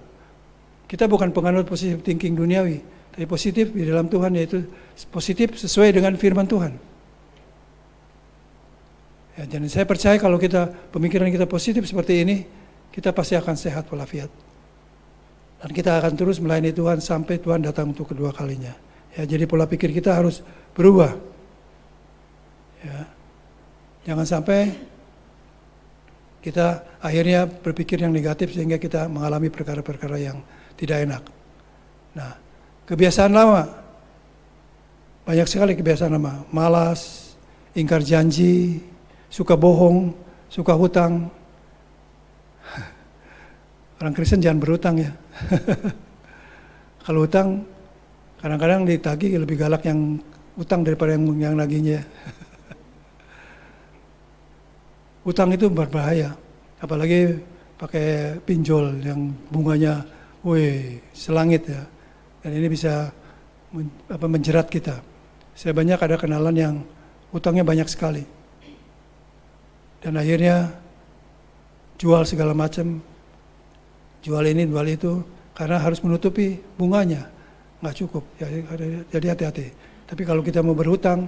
Kita bukan penganut positive thinking duniawi, tapi positif di dalam Tuhan, yaitu positif sesuai dengan firman Tuhan. Ya, jadi saya percaya kalau pemikiran kita positif seperti ini, kita pasti akan sehat walafiat. Dan kita akan terus melayani Tuhan sampai Tuhan datang untuk kedua kalinya. Ya, jadi pola pikir kita harus berubah. Ya. Jangan sampai kita akhirnya berpikir yang negatif sehingga kita mengalami perkara-perkara yang tidak enak. Nah, kebiasaan lama, banyak sekali kebiasaan lama. Malas, ingkar janji, suka bohong, suka hutang. Orang Kristen jangan berhutang ya. Kalau hutang, kadang-kadang ditagih lebih galak yang hutang daripada yang nagihnya. Hutang itu berbahaya, apalagi pakai pinjol yang bunganya selangit ya. Dan ini bisa menjerat kita. Saya banyak ada kenalan yang hutangnya banyak sekali. Dan akhirnya jual segala macam, jual ini, jual itu, karena harus menutupi bunganya. Nggak cukup, jadi hati-hati. Tapi kalau kita mau berhutang,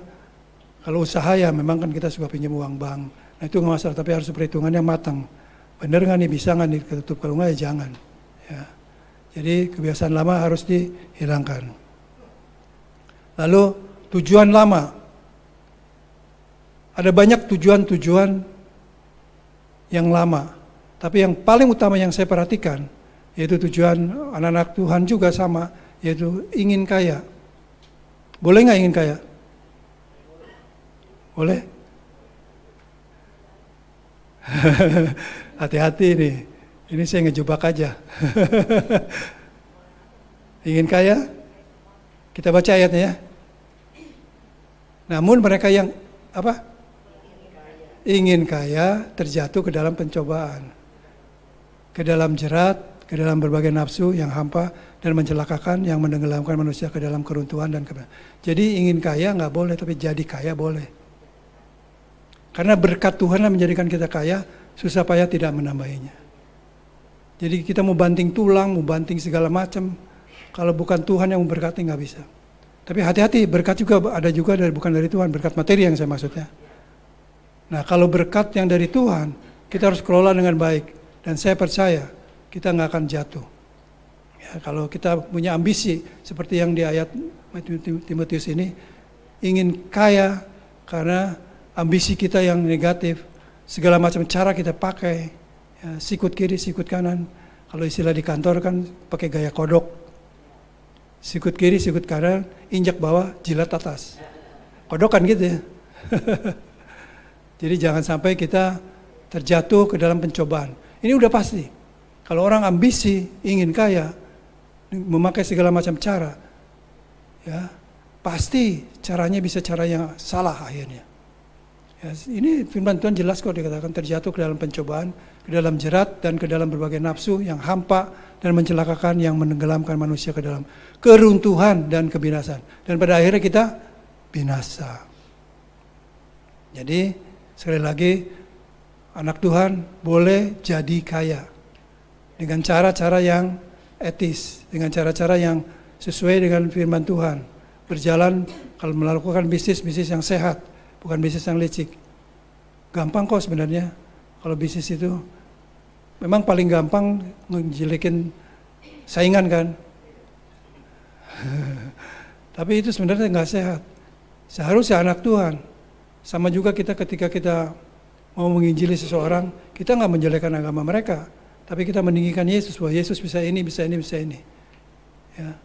kalau usaha ya memang kan kita suka pinjam uang bank. Nah itu nggak masalah, tapi harus perhitungan yang matang. Bener nggak nih, bisa nggak nih ketutup, kalau nggak ya jangan. Ya. Jadi kebiasaan lama harus dihilangkan. Lalu tujuan lama. Ada banyak tujuan-tujuan yang lama. Tapi yang paling utama yang saya perhatikan, yaitu tujuan anak-anak Tuhan juga sama, yaitu ingin kaya. Boleh nggak ingin kaya? Boleh? Hati-hati nih. Ini saya ngejebak aja. Ingin kaya? Kita baca ayatnya ya. Namun mereka yang apa? Ingin kaya terjatuh ke dalam pencobaan, ke dalam jerat, ke dalam berbagai nafsu yang hampa dan mencelakakan, yang menenggelamkan manusia ke dalam keruntuhan dan kebenaran. Jadi ingin kaya nggak boleh, tapi jadi kaya boleh. Karena berkat Tuhan yang menjadikan kita kaya, susah payah tidak menambahinya. Jadi kita mau banting tulang, mau banting segala macam, kalau bukan Tuhan yang memberkati nggak bisa. Tapi hati-hati, berkat juga ada juga bukan dari Tuhan, berkat materi yang saya maksudnya. Nah kalau berkat yang dari Tuhan, kita harus kelola dengan baik. Dan saya percaya, kita nggak akan jatuh. Ya, kalau kita punya ambisi, seperti yang di ayat Timotius ini, ingin kaya karena ambisi kita yang negatif, segala macam cara kita pakai, ya, sikut kiri, sikut kanan. Kalau istilah di kantor kan pakai gaya kodok. Sikut kiri, sikut kanan, injak bawah, jilat atas. Kodok kan gitu ya. Jadi jangan sampai kita terjatuh ke dalam pencobaan. Ini udah pasti. Kalau orang ambisi, ingin kaya, memakai segala macam cara, ya pasti caranya bisa cara yang salah akhirnya. Ya, ini firman Tuhan jelas kok, dikatakan terjatuh ke dalam pencobaan, ke dalam jerat dan ke dalam berbagai nafsu yang hampa dan mencelakakan, yang menenggelamkan manusia ke dalam keruntuhan dan kebinasan. Dan pada akhirnya kita binasa. Jadi sekali lagi, anak Tuhan boleh jadi kaya dengan cara-cara yang etis, dengan cara-cara yang sesuai dengan firman Tuhan. Berjalan kalau melakukan bisnis yang sehat, bukan bisnis yang licik. Gampang kok sebenarnya kalau bisnis itu. Memang paling gampang ngejelekin saingan kan. Tapi itu sebenarnya nggak sehat. Seharusnya anak Tuhan. Sama juga kita ketika kita mau menginjili seseorang, kita nggak menjelekkan agama mereka, tapi kita meninggikan Yesus, bahwa Yesus bisa ini, bisa ini, bisa ini. Ya.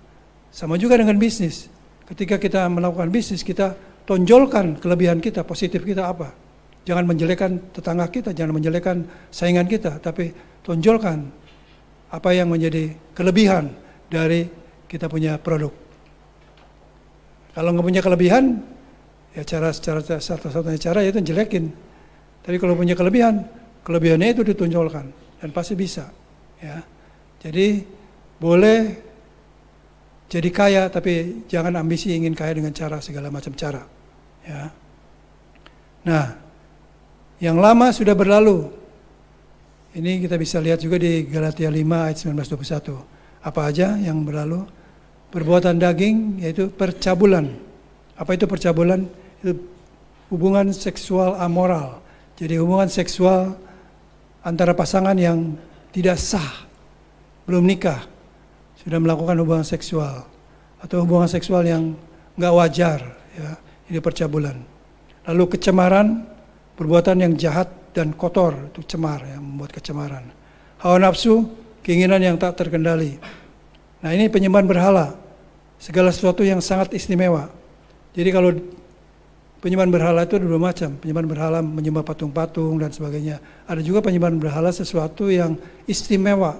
Sama juga dengan bisnis. Ketika kita melakukan bisnis, kita tonjolkan kelebihan kita, positif kita apa. Jangan menjelekkan tetangga kita, jangan menjelekkan saingan kita, tapi tonjolkan apa yang menjadi kelebihan dari kita punya produk. Kalau nggak punya kelebihan, ya satu-satunya cara yaitu jelekin. Tapi kalau punya kelebihan, kelebihannya itu ditonjolkan dan pasti bisa. Ya, jadi boleh jadi kaya, tapi jangan ambisi ingin kaya dengan cara segala macam cara. Ya. Nah, yang lama sudah berlalu. Ini kita bisa lihat juga di Galatia 5 ayat 19-21. Apa aja yang berlalu? Perbuatan daging, yaitu percabulan. Apa itu percabulan? Itu hubungan seksual amoral. Jadi hubungan seksual antara pasangan yang tidak sah, belum nikah, sudah melakukan hubungan seksual, atau hubungan seksual yang nggak wajar, ya, ini percabulan. Lalu kecemaran, perbuatan yang jahat dan kotor, itu cemar, yang membuat kecemaran. Hawa nafsu, keinginan yang tak terkendali. Nah, ini penyembahan berhala, segala sesuatu yang sangat istimewa. Jadi kalau penyembahan berhala itu ada dua macam, penyembahan berhala menyembah patung-patung dan sebagainya. Ada juga penyembahan berhala sesuatu yang istimewa.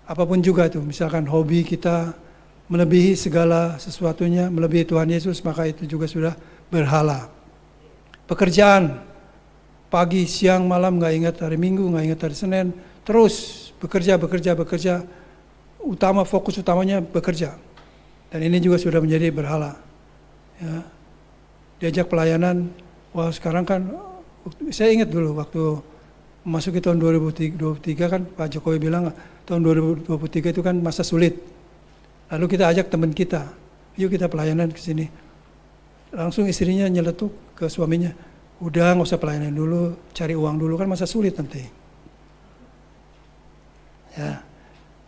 Apapun juga itu, misalkan hobi kita melebihi segala sesuatunya, melebihi Tuhan Yesus, maka itu juga sudah berhala. Pekerjaan, pagi, siang, malam, nggak ingat hari Minggu, nggak ingat hari Senin, terus bekerja, fokus utamanya bekerja. Dan ini juga sudah menjadi berhala. Ya. Diajak pelayanan, wah sekarang kan, saya ingat dulu waktu memasuki tahun 2023 kan Pak Jokowi bilang tahun 2023 itu kan masa sulit. Lalu kita ajak teman kita, yuk kita pelayanan ke sini. Langsung istrinya nyeletuk ke suaminya, udah nggak usah pelayanan dulu, cari uang dulu, kan masa sulit nanti. Ya,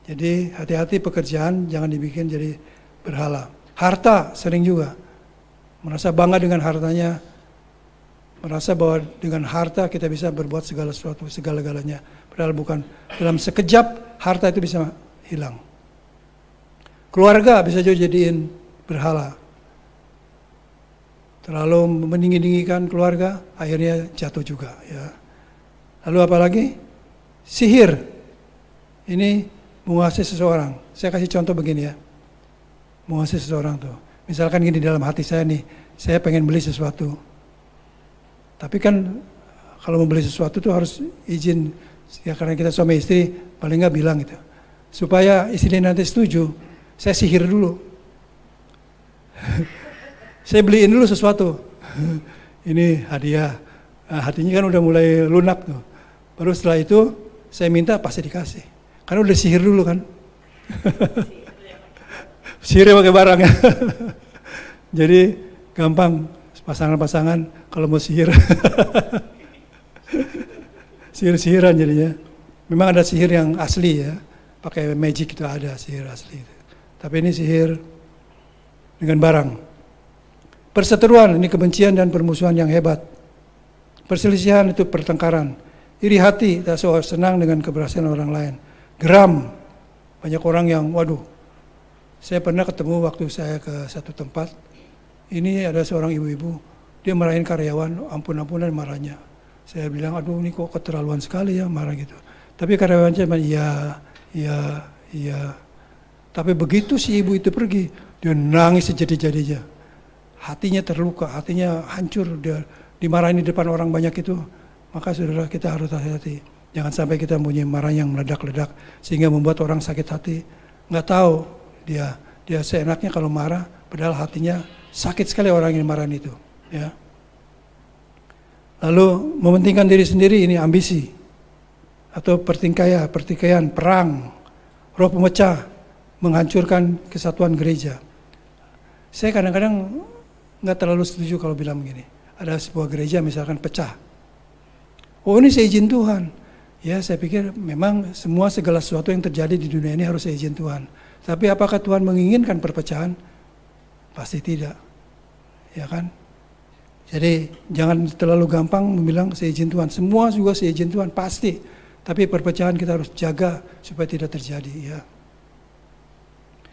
jadi hati-hati pekerjaan jangan dibikin jadi berhala. Harta sering juga, merasa bangga dengan hartanya, merasa bahwa dengan harta kita bisa berbuat segala sesuatu, segala-galanya. Padahal bukan, dalam sekejap harta itu bisa hilang. Keluarga bisa juga jadiin berhala. Terlalu meninggi-tinggikan keluarga, akhirnya jatuh juga. Ya. Lalu apa lagi? Sihir. Ini menguasai seseorang. Saya kasih contoh begini ya. Menguasai seseorang tuh. Misalkan gini, dalam hati saya nih, saya pengen beli sesuatu. Tapi kan kalau mau beli sesuatu tuh harus izin, ya karena kita suami istri, paling nggak bilang gitu. Supaya istri nanti setuju, saya sihir dulu. Saya beliin dulu sesuatu. Ini hadiah. Nah, hatinya kan udah mulai lunak tuh. Baru setelah itu saya minta pasti dikasih. Karena udah sihir dulu kan. Sihirnya pakai barang ya. Jadi gampang pasangan-pasangan kalau mau sihir. Sihir-sihiran jadinya. Memang ada sihir yang asli ya. Pakai magic itu ada sihir asli. Tapi ini sihir dengan barang. Perseteruan, ini kebencian dan permusuhan yang hebat. Perselisihan itu pertengkaran. Iri hati, tak senang dengan keberhasilan orang lain. Geram, banyak orang yang, waduh, saya pernah ketemu waktu saya ke satu tempat, ini ada seorang ibu-ibu, dia marahin karyawan, ampun-ampunan marahnya. Saya bilang, aduh ini kok keterlaluan sekali ya marah gitu. Tapi karyawannya cuma iya. Tapi begitu si ibu itu pergi, dia nangis sejadi-jadinya. Hatinya terluka, hatinya hancur, dia dimarahin di depan orang banyak itu. Maka saudara, kita harus hati-hati. Jangan sampai kita punya marah yang meledak-ledak sehingga membuat orang sakit hati. Nggak tahu dia seenaknya kalau marah, padahal hatinya sakit sekali orang yang marahin itu. Ya. Lalu mementingkan diri sendiri, ini ambisi atau pertikaian, perang, roh pemecah, menghancurkan kesatuan gereja. Saya kadang-kadang nggak terlalu setuju kalau bilang begini. Ada sebuah gereja misalkan pecah. Oh ini seizin Tuhan. Ya saya pikir memang segala sesuatu yang terjadi di dunia ini harus seizin Tuhan. Tapi apakah Tuhan menginginkan perpecahan? Pasti tidak. Ya kan? Jadi jangan terlalu gampang membilang seizin Tuhan. Semua juga seizin Tuhan, pasti. Tapi perpecahan kita harus jaga supaya tidak terjadi. Ya.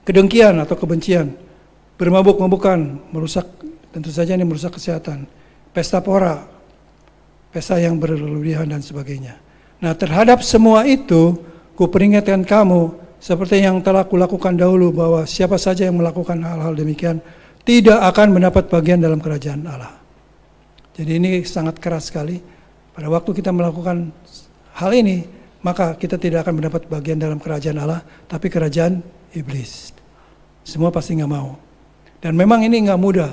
Kedengkian atau kebencian, bermabuk-mabukan, merusak, tentu saja ini merusak kesehatan. Pesta pora, pesta yang berlebihan dan sebagainya. Nah, terhadap semua itu, kuperingatkan kamu, seperti yang telah kulakukan dahulu, bahwa siapa saja yang melakukan hal-hal demikian, tidak akan mendapat bagian dalam kerajaan Allah. Jadi ini sangat keras sekali. Pada waktu kita melakukan hal ini, maka kita tidak akan mendapat bagian dalam kerajaan Allah, tapi kerajaan iblis. Semua pasti nggak mau. Dan memang ini nggak mudah.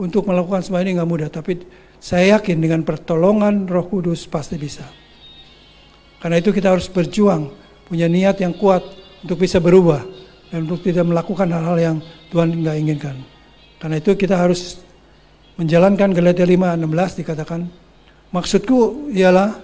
Untuk melakukan semua ini nggak mudah, tapi saya yakin dengan pertolongan Roh Kudus pasti bisa. Karena itu kita harus berjuang, punya niat yang kuat untuk bisa berubah dan untuk tidak melakukan hal-hal yang Tuhan nggak inginkan. Karena itu kita harus menjalankan Galatia 5:16 dikatakan, maksudku ialah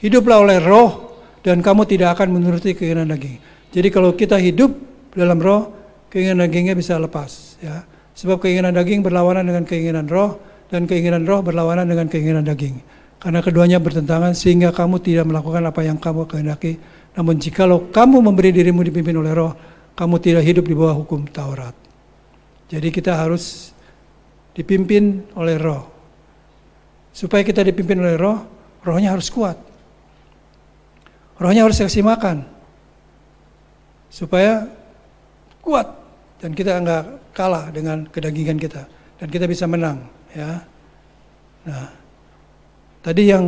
hiduplah oleh roh dan kamu tidak akan menuruti keinginan daging. Jadi kalau kita hidup dalam roh, keinginan dagingnya bisa lepas. Ya. Sebab keinginan daging berlawanan dengan keinginan roh dan keinginan roh berlawanan dengan keinginan daging. Karena keduanya bertentangan sehingga kamu tidak melakukan apa yang kamu kehendaki. Namun jikalau kamu memberi dirimu dipimpin oleh roh, kamu tidak hidup di bawah hukum Taurat. Jadi kita harus dipimpin oleh roh. Supaya kita dipimpin oleh roh, rohnya harus kuat. Rohnya harus kasih makan. Supaya kuat dan kita enggak kalah dengan kedagingan kita dan kita bisa menang, ya. Nah, tadi yang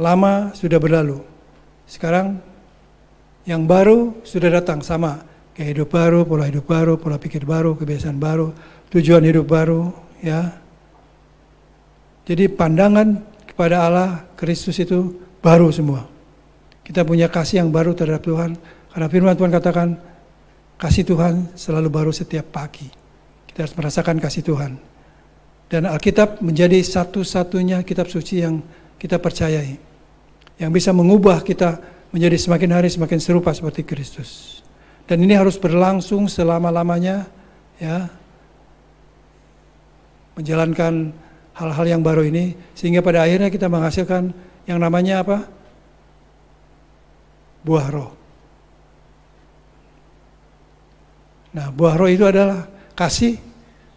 lama sudah berlalu. Sekarang yang baru sudah datang, sama kayak hidup baru, pola pikir baru, kebiasaan baru, tujuan hidup baru, ya. Jadi pandangan kepada Allah Kristus itu baru semua. Kita punya kasih yang baru terhadap Tuhan. Karena firman Tuhan katakan, kasih Tuhan selalu baru setiap pagi. Kita harus merasakan kasih Tuhan. Dan Alkitab menjadi satu-satunya kitab suci yang kita percayai. Yang bisa mengubah kita menjadi semakin hari semakin serupa seperti Kristus. Dan ini harus berlangsung selama-lamanya, ya. Menjalankan hal-hal yang baru ini sehingga pada akhirnya kita menghasilkan yang namanya apa? Buah roh. Nah, buah roh itu adalah kasih,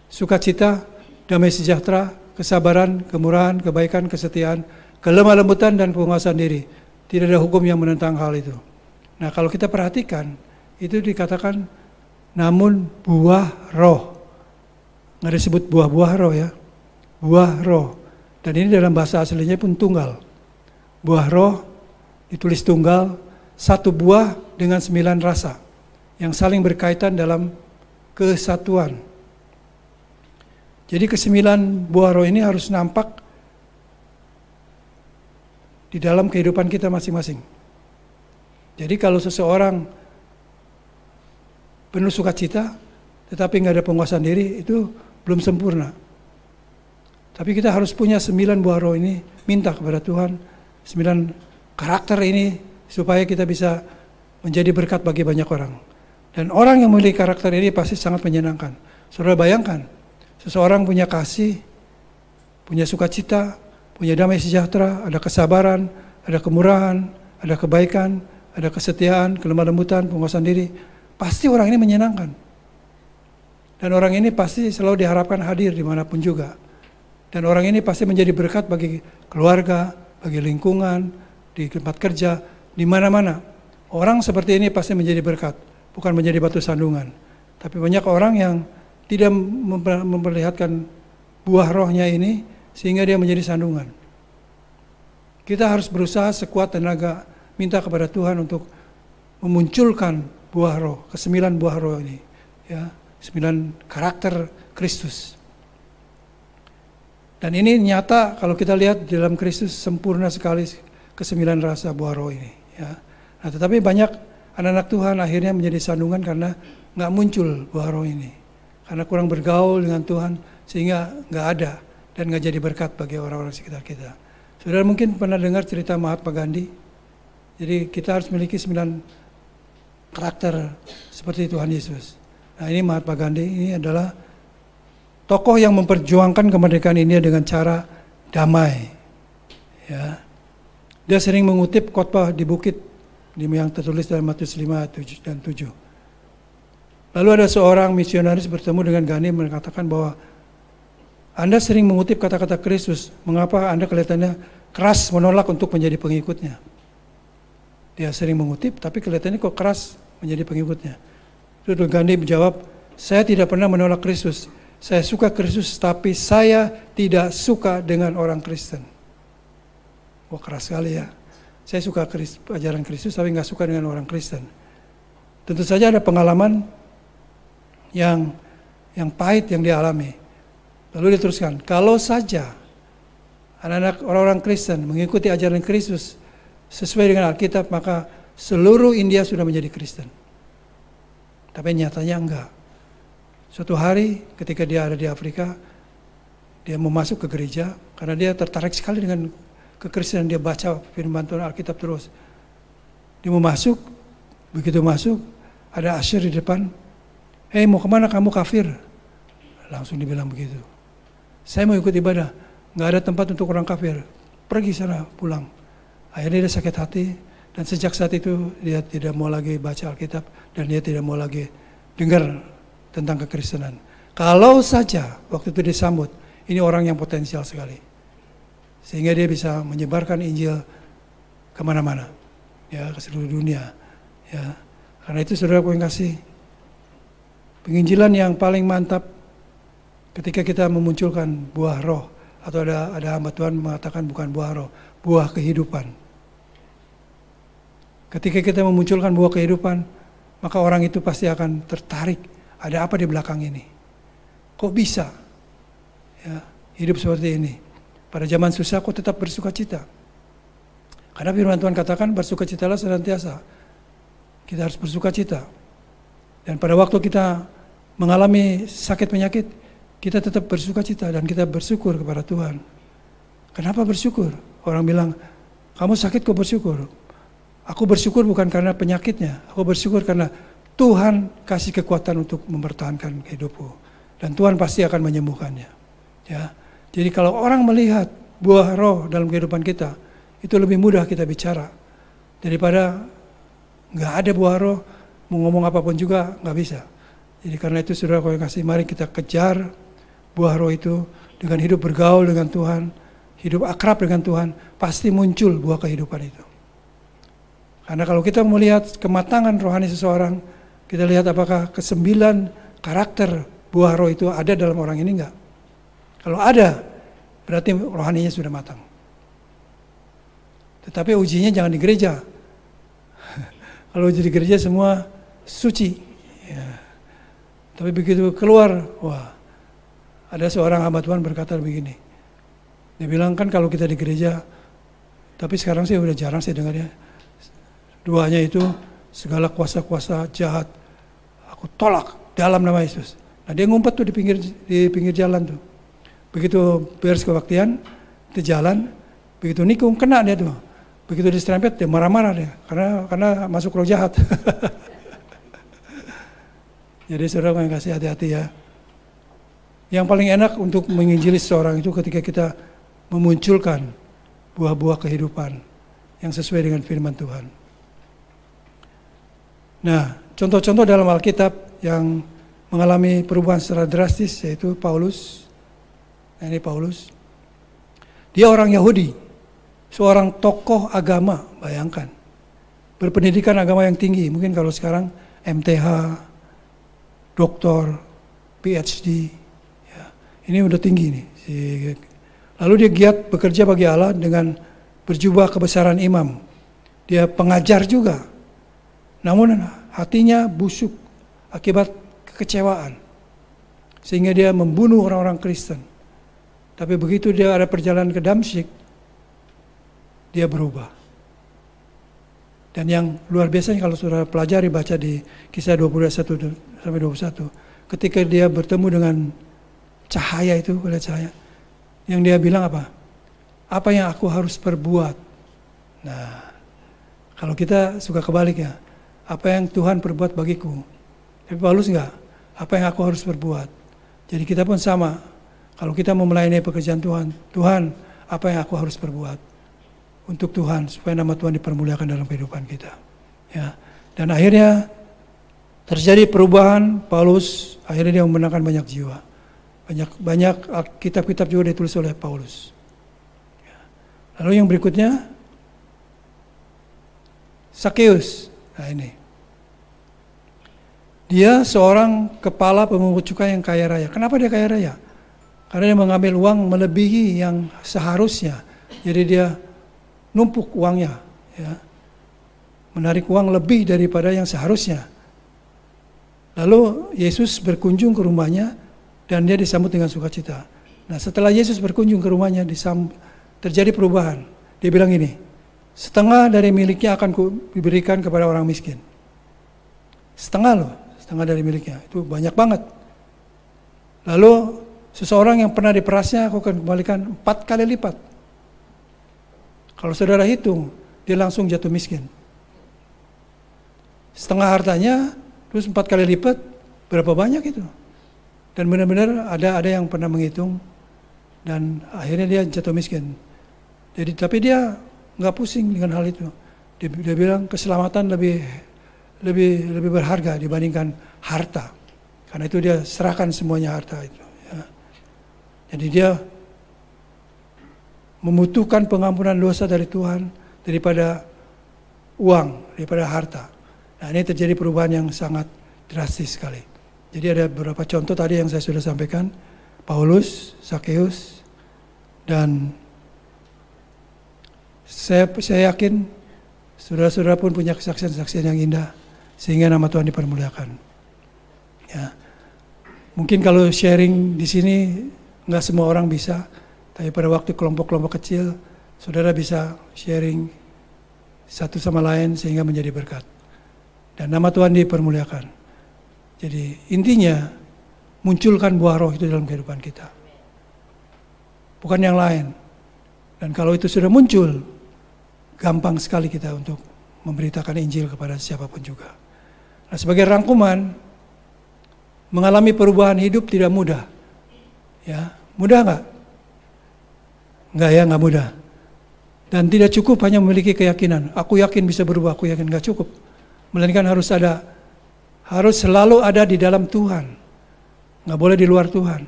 sukacita, damai sejahtera, kesabaran, kemurahan, kebaikan, kesetiaan, kelemah lembutan dan penguasaan diri. Tidak ada hukum yang menentang hal itu. Nah, kalau kita perhatikan, itu dikatakan namun buah roh. Nggak disebut buah-buah roh, ya. Buah roh. Dan ini dalam bahasa aslinya pun tunggal. Buah roh ditulis tunggal, satu buah dengan 9 rasa yang saling berkaitan dalam kesatuan. Jadi ke-9 buah roh ini harus nampak di dalam kehidupan kita masing-masing. Jadi kalau seseorang penuh sukacita, tetapi nggak ada penguasaan diri, itu belum sempurna. Tapi kita harus punya 9 buah roh ini, minta kepada Tuhan 9 karakter ini supaya kita bisa menjadi berkat bagi banyak orang. Dan orang yang memiliki karakter ini pasti sangat menyenangkan. Saudara bayangkan, seseorang punya kasih, punya sukacita, punya damai sejahtera, ada kesabaran, ada kemurahan, ada kebaikan, ada kesetiaan, kelemah lembutan, penguasaan diri. Pasti orang ini menyenangkan. Dan orang ini pasti selalu diharapkan hadir dimanapun juga. Dan orang ini pasti menjadi berkat bagi keluarga, bagi lingkungan, di tempat kerja, di mana-mana. Orang seperti ini pasti menjadi berkat, bukan menjadi batu sandungan. Tapi banyak orang yang tidak memperlihatkan buah rohnya ini, sehingga dia menjadi sandungan. Kita harus berusaha sekuat tenaga, minta kepada Tuhan untuk memunculkan buah roh, ke-9 buah roh ini. Ya, 9 karakter Kristus. Dan ini nyata kalau kita lihat di dalam Kristus sempurna sekali ke-9 rasa buah roh ini. Ya. Nah, tetapi banyak anak-anak Tuhan akhirnya menjadi sandungan karena nggak muncul buah roh ini. Karena kurang bergaul dengan Tuhan sehingga nggak ada dan nggak jadi berkat bagi orang-orang sekitar kita. Saudara mungkin pernah dengar cerita Mahatma Gandhi. Jadi kita harus memiliki 9 karakter seperti Tuhan Yesus. Nah, ini Mahatma Gandhi, ini adalah tokoh yang memperjuangkan kemerdekaan India dengan cara damai. Ya. Dia sering mengutip khotbah di bukit yang tertulis dalam Matius 5, 7 dan 7. Lalu ada seorang misionaris bertemu dengan Gandhi mengatakan bahwa Anda sering mengutip kata-kata Kristus, mengapa Anda kelihatannya keras menolak untuk menjadi pengikutnya? Dia sering mengutip, tapi kelihatannya kok keras menjadi pengikutnya. Lalu Gandhi menjawab, saya tidak pernah menolak Kristus. Saya suka Kristus, tapi saya tidak suka dengan orang Kristen. Wah, keras sekali ya. Saya suka ajaran Kristus, tapi nggak suka dengan orang Kristen. Tentu saja ada pengalaman yang pahit yang dia alami. Lalu diteruskan, kalau saja anak-anak orang-orang Kristen mengikuti ajaran Kristus sesuai dengan Alkitab, maka seluruh India sudah menjadi Kristen. Tapi nyatanya enggak. Suatu hari ketika dia ada di Afrika, dia mau masuk ke gereja karena dia tertarik sekali dengan kekristenan. Dia baca firman Tuhan Alkitab terus. Dia mau masuk, begitu masuk ada usher di depan. Hei, mau kemana kamu kafir? Langsung dibilang begitu. Saya mau ikut ibadah, nggak ada tempat untuk orang kafir. Pergi sana, pulang. Akhirnya dia sakit hati dan sejak saat itu dia tidak mau lagi baca Alkitab dan dia tidak mau lagi dengar tentang kekristenan. Kalau saja waktu itu disambut, ini orang yang potensial sekali. Sehingga dia bisa menyebarkan Injil kemana-mana, ya, ke seluruh dunia. Ya. Karena itu saudara yang kasih, penginjilan yang paling mantap ketika kita memunculkan buah roh, atau ada hamba Tuhan mengatakan bukan buah roh, buah kehidupan. Ketika kita memunculkan buah kehidupan, maka orang itu pasti akan tertarik. Ada apa di belakang ini? Kok bisa ya, hidup seperti ini? Pada zaman susah kok tetap bersuka cita? Karena firman Tuhan katakan bersukacitalah senantiasa. Kita harus bersuka cita. Dan pada waktu kita mengalami sakit penyakit, kita tetap bersuka cita dan kita bersyukur kepada Tuhan. Kenapa bersyukur? Orang bilang, kamu sakit kok bersyukur? Aku bersyukur bukan karena penyakitnya, aku bersyukur karena Tuhan kasih kekuatan untuk mempertahankan hidupku. Dan Tuhan pasti akan menyembuhkannya. Ya. Jadi kalau orang melihat buah roh dalam kehidupan kita, itu lebih mudah kita bicara. Daripada nggak ada buah roh, mau ngomong apapun juga nggak bisa. Jadi karena itu saudara yang kasih, mari kita kejar buah roh itu dengan hidup bergaul dengan Tuhan, hidup akrab dengan Tuhan, pasti muncul buah kehidupan itu. Karena kalau kita melihat kematangan rohani seseorang, kita lihat apakah ke-9 karakter buah roh itu ada dalam orang ini enggak. Kalau ada, berarti rohaninya sudah matang. Tetapi ujinya jangan di gereja. Kalau uji di gereja semua suci. Ya. Tapi begitu keluar, wah, ada seorang hamba Tuhan berkata begini. Dia bilang kan kalau kita di gereja, tapi sekarang sih udah jarang saya dengarnya. Doanya itu segala kuasa-kuasa jahat aku tolak dalam nama Yesus. Nah dia ngumpet tuh di pinggir jalan tuh. Begitu beres kebaktian, dia jalan, begitu nikung kena dia tuh. Begitu diserempet dia marah-marah dia karena masuk roh jahat. Jadi saudara yang kasih hati-hati ya. Yang paling enak untuk menginjili seseorang itu ketika kita memunculkan buah-buah kehidupan yang sesuai dengan firman Tuhan. Nah, contoh-contoh dalam Alkitab yang mengalami perubahan secara drastis yaitu Paulus. Nah, ini Paulus. Dia orang Yahudi, seorang tokoh agama, bayangkan. Berpendidikan agama yang tinggi, mungkin kalau sekarang MTH, doktor, PhD. Ya, ini udah tinggi nih. Lalu dia giat bekerja bagi Allah dengan berjubah kebesaran imam. Dia pengajar juga. Namun hatinya busuk akibat kekecewaan. Sehingga dia membunuh orang-orang Kristen. Tapi begitu dia ada perjalanan ke Damsyik, dia berubah. Dan yang luar biasanya kalau saudara pelajari baca di Kisah 21-21, ketika dia bertemu dengan cahaya itu, oleh cahaya, yang dia bilang apa? Apa yang aku harus perbuat? Nah, kalau kita suka kebalik ya, apa yang Tuhan perbuat bagiku. Tapi Paulus enggak, apa yang aku harus berbuat. Jadi kita pun sama, kalau kita mau melayani pekerjaan Tuhan, Tuhan apa yang aku harus berbuat untuk Tuhan, supaya nama Tuhan dipermuliakan dalam kehidupan kita. Ya. Dan akhirnya terjadi perubahan. Paulus akhirnya dia memenangkan banyak jiwa. Banyak kitab-kitab juga ditulis oleh Paulus. Lalu yang berikutnya, Sakeus. Nah ini, dia seorang kepala pemungut cukai yang kaya raya. Kenapa dia kaya raya? Karena dia mengambil uang melebihi yang seharusnya. Jadi dia numpuk uangnya, ya. Menarik uang lebih daripada yang seharusnya. Lalu Yesus berkunjung ke rumahnya dan dia disambut dengan sukacita. Nah setelah Yesus berkunjung ke rumahnya, terjadi perubahan. Dia bilang ini, setengah dari miliknya akan diberikan kepada orang miskin. Setengah dari miliknya, itu banyak banget. Lalu seseorang yang pernah diperasnya aku akan kembalikan 4 kali lipat. Kalau saudara hitung, dia langsung jatuh miskin. Setengah hartanya, terus 4 kali lipat, berapa banyak itu? Dan benar-benar ada yang pernah menghitung, dan akhirnya dia jatuh miskin. Jadi tapi dia nggak pusing dengan hal itu. Dia bilang keselamatan lebih berharga dibandingkan harta. Karena itu dia serahkan semuanya harta itu. Ya. Jadi dia membutuhkan pengampunan dosa dari Tuhan daripada uang, daripada harta. Nah ini terjadi perubahan yang sangat drastis sekali. Jadi ada beberapa contoh tadi yang saya sudah sampaikan. Paulus, Sakeus, dan saya yakin saudara-saudara pun punya kesaksian-kesaksian yang indah sehingga nama Tuhan dipermuliakan. Ya, mungkin kalau sharing di sini nggak semua orang bisa, tapi pada waktu kelompok-kelompok kecil, saudara bisa sharing satu sama lain sehingga menjadi berkat. Dan nama Tuhan dipermuliakan. Jadi intinya munculkan buah roh itu dalam kehidupan kita. Bukan yang lain. Dan kalau itu sudah muncul, gampang sekali kita untuk memberitakan Injil kepada siapapun juga. Nah, sebagai rangkuman, mengalami perubahan hidup tidak mudah. Ya, mudah nggak? Nggak ya, nggak mudah. Dan tidak cukup hanya memiliki keyakinan. Aku yakin bisa berubah, aku yakin nggak cukup. Melainkan harus selalu ada di dalam Tuhan. Nggak boleh di luar Tuhan.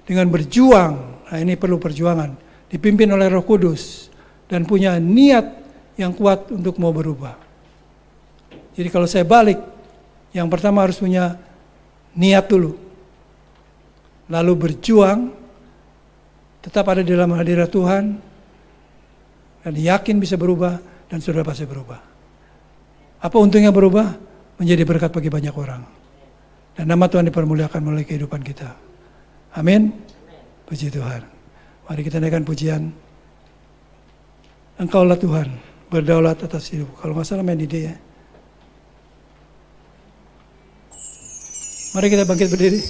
Dengan berjuang, nah ini perlu perjuangan. Dipimpin oleh Roh Kudus dan punya niat yang kuat untuk mau berubah. Jadi kalau saya balik, yang pertama harus punya niat dulu. Lalu berjuang, tetap ada di dalam hadirat Tuhan, dan yakin bisa berubah, dan sudah pasti berubah. Apa untungnya berubah? Menjadi berkat bagi banyak orang. Dan nama Tuhan dipermuliakan melalui kehidupan kita. Amin. Puji Tuhan. Mari kita naikkan pujian. Engkaulah Tuhan, berdaulat atas hidup. Kalau nggak salah main di D ya. Mari kita bangkit berdiri.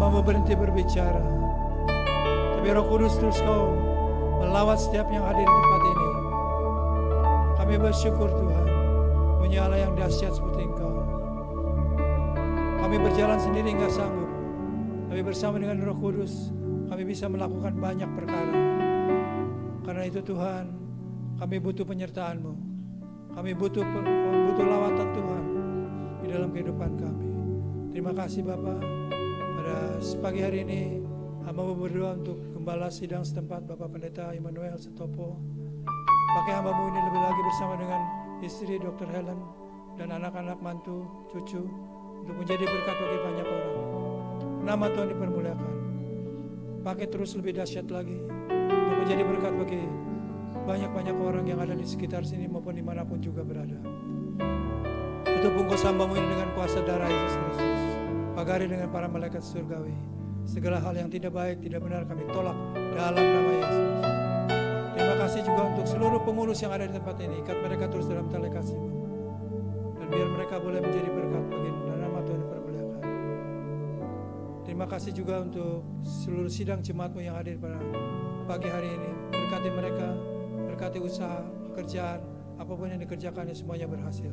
hamba berhenti berbicara, tapi Roh Kudus terus kau melawat setiap yang hadir di tempat ini. Kami bersyukur Tuhan, punya Allah yang dahsyat seperti Engkau. Kami berjalan sendiri nggak sanggup, tapi bersama dengan Roh Kudus kami bisa melakukan banyak perkara. Karena itu Tuhan, kami butuh penyertaan-Mu. Kami butuh lawatan Tuhan di dalam kehidupan kami. Terima kasih Bapa. Pada pagi hari ini hamba berdoa untuk Gembala Sidang setempat Bapak Pendeta Immanuel Setopo. Pakai hamba-Mu ini lebih lagi bersama dengan istri Dr. Helen dan anak-anak mantu, cucu, untuk menjadi berkat bagi banyak orang. Nama Tuhan dipermuliakan. Pakai terus lebih dahsyat lagi untuk menjadi berkat bagi banyak-banyak orang yang ada di sekitar sini maupun dimanapun juga berada. Tutup bungkus hamba-Mu ini dengan kuasa darah Yesus Kristus. Pagari dengan para malaikat surgawi. Segala hal yang tidak baik, tidak benar kami tolak dalam nama Yesus. Terima kasih juga untuk seluruh pengurus yang ada di tempat ini. Ikat mereka terus dalam tali kasih-Mu. Dan biar mereka boleh menjadi berkat bagi nama Tuhan dipermuliakan. Terima kasih juga untuk seluruh sidang jemaat-Mu yang hadir pada pagi hari ini. Berkati mereka, berkati usaha, pekerjaan, apapun yang dikerjakannya semuanya berhasil.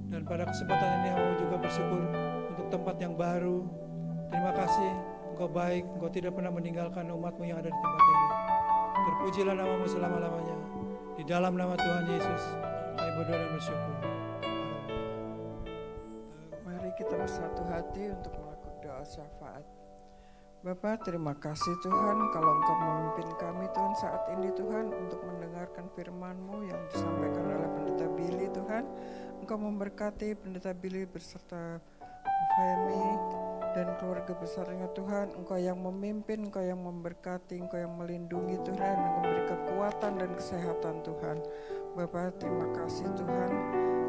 Dan pada kesempatan ini aku juga bersyukur untuk tempat yang baru. Terima kasih, Engkau baik, Engkau tidak pernah meninggalkan umat-Mu yang ada di tempat ini. Terpujilah nama-Mu selama-lamanya. Di dalam nama Tuhan Yesus, kami berdoa dan bersyukur. Mari kita bersatu hati untuk melakukan doa syafaat. Bapa, terima kasih Tuhan kalau Engkau memimpin kami Tuhan saat ini Tuhan untuk mendengarkan firman-Mu yang disampaikan oleh Pendeta Billy Tuhan. Engkau memberkati Pendeta Billy beserta Femi dan keluarga besarnya Tuhan. Engkau yang memimpin, Engkau yang memberkati, Engkau yang melindungi Tuhan, Engkau memberi kekuatan dan kesehatan Tuhan. Bapa, terima kasih Tuhan.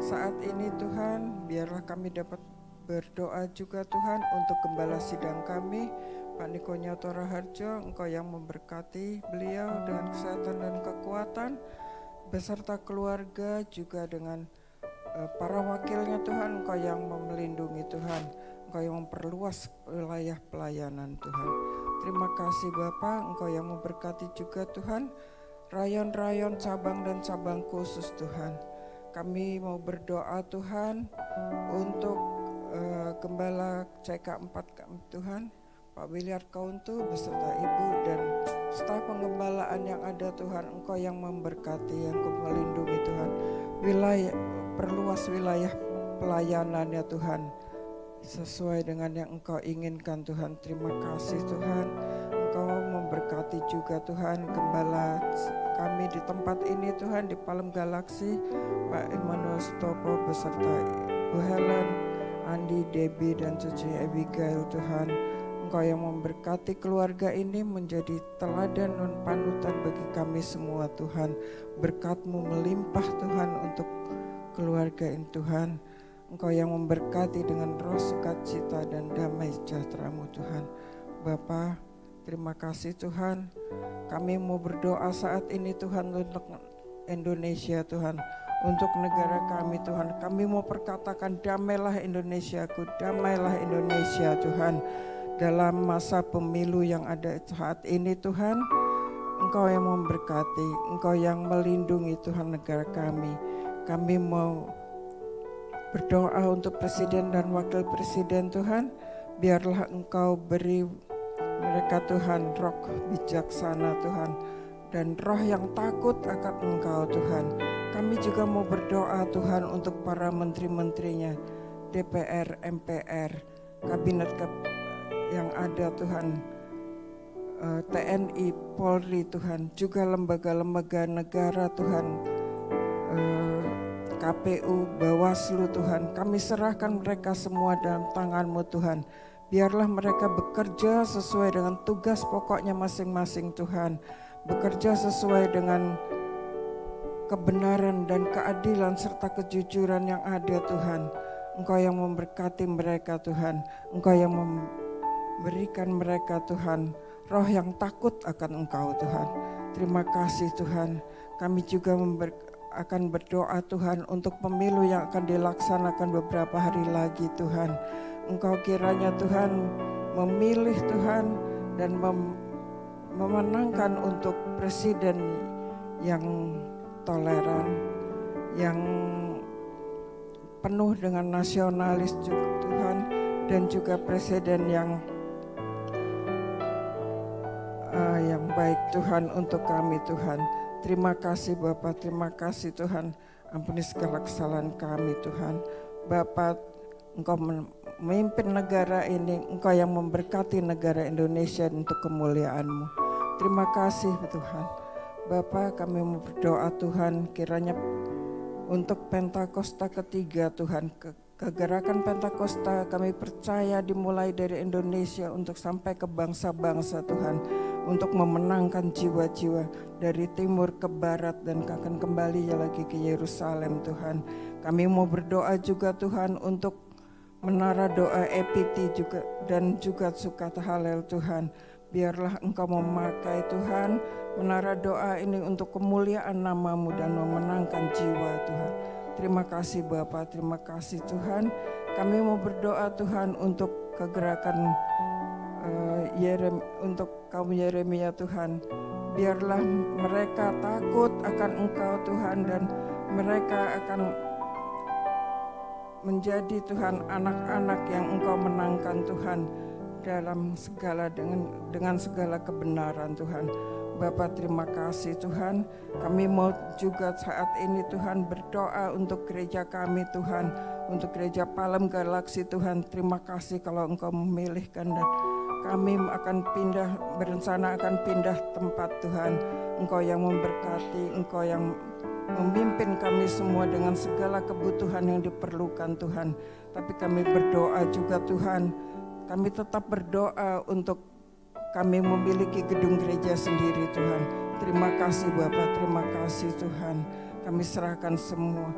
Saat ini Tuhan, biarlah kami dapat berdoa juga Tuhan untuk Gembala Sidang kami, Pak Niko Nyoto Raharjo. Engkau yang memberkati beliau dengan kesehatan dan kekuatan, beserta keluarga juga dengan para wakilnya Tuhan. Engkau yang melindungi Tuhan, Engkau yang memperluas wilayah pelayanan Tuhan. Terima kasih Bapa, Engkau yang memberkati juga Tuhan rayon-rayon cabang dan cabang khusus Tuhan. Kami mau berdoa Tuhan untuk Gembala CK4 kami Tuhan, Pak Williard Kauntu beserta Ibu dan staf penggembalaan yang ada Tuhan. Engkau yang memberkati, yang melindungi Tuhan. Wilayah, perluas wilayah pelayanannya Tuhan sesuai dengan yang Engkau inginkan Tuhan. Terima kasih Tuhan. Engkau memberkati juga Tuhan Gembala kami di tempat ini Tuhan, di Palem Galaksi, Pak Immanuel Setopo beserta Bu Helen, Andi, Debbie dan cucunya Abigail Tuhan. Engkau yang memberkati keluarga ini menjadi teladan dan panutan bagi kami semua Tuhan. Berkat-Mu melimpah Tuhan untuk keluarga ini Tuhan. Engkau yang memberkati dengan roh sukacita dan damai sejahtera-Mu Tuhan. Bapa, terima kasih Tuhan. Kami mau berdoa saat ini Tuhan untuk Indonesia Tuhan. Untuk negara kami Tuhan. Kami mau perkatakan damailah Indonesiaku, damailah Indonesia Tuhan. Dalam masa pemilu yang ada saat ini Tuhan, Engkau yang memberkati, Engkau yang melindungi Tuhan negara kami. Kami mau berdoa untuk Presiden dan Wakil Presiden Tuhan. Biarlah Engkau beri mereka Tuhan roh bijaksana Tuhan. Dan roh yang takut akan Engkau Tuhan. Kami juga mau berdoa Tuhan untuk para menteri-menterinya, DPR, MPR, kabinet yang ada Tuhan, TNI, Polri Tuhan, juga lembaga-lembaga negara Tuhan, KPU, Bawaslu Tuhan. Kami serahkan mereka semua dalam tangan-Mu Tuhan. Biarlah mereka bekerja sesuai dengan tugas pokoknya masing-masing Tuhan. Bekerja sesuai dengan kebenaran dan keadilan serta kejujuran yang ada Tuhan. Engkau yang memberkati mereka Tuhan. Engkau yang memberikan mereka Tuhan roh yang takut akan Engkau Tuhan. Terima kasih Tuhan. Kami juga akan berdoa Tuhan untuk pemilu yang akan dilaksanakan beberapa hari lagi Tuhan. Engkau kiranya Tuhan memilih Tuhan dan memenangkan untuk presiden yang toleran, yang penuh dengan nasionalis juga Tuhan, dan juga presiden yang baik Tuhan untuk kami Tuhan. Terima kasih Bapa, terima kasih Tuhan, ampuni segala kesalahan kami Tuhan. Bapa, Engkau memimpin negara ini, Engkau yang memberkati negara Indonesia untuk kemuliaan-Mu. Terima kasih Tuhan. Bapa, kami mau berdoa Tuhan, kiranya untuk Pentakosta ketiga Tuhan, kegerakan Pentakosta kami percaya dimulai dari Indonesia untuk sampai ke bangsa-bangsa Tuhan, untuk memenangkan jiwa-jiwa dari timur ke barat dan akan kembali lagi ke Yerusalem Tuhan. Kami mau berdoa juga Tuhan untuk menara doa EPT juga dan juga Sukat Halel Tuhan. Biarlah Engkau memakai Tuhan menara doa ini untuk kemuliaan nama-Mu dan memenangkan jiwa Tuhan. Terima kasih Bapa, terima kasih Tuhan. Kami mau berdoa Tuhan untuk kegerakan untuk kaum Yeremia Tuhan. Biarlah mereka takut akan Engkau Tuhan dan mereka akan menjadi Tuhan anak-anak yang Engkau menangkan Tuhan dalam segala dengan segala kebenaran Tuhan. Bapa, terima kasih Tuhan. Kami mau juga saat ini Tuhan berdoa untuk gereja kami Tuhan, untuk gereja Palem Galaksi Tuhan. Terima kasih kalau Engkau memilihkan dan kami akan berencana akan pindah tempat Tuhan. Engkau yang memberkati, Engkau yang memimpin kami semua dengan segala kebutuhan yang diperlukan Tuhan. Tapi kami berdoa juga Tuhan, kami tetap berdoa untuk kami memiliki gedung gereja sendiri Tuhan. Terima kasih Bapa, terima kasih Tuhan. Kami serahkan semua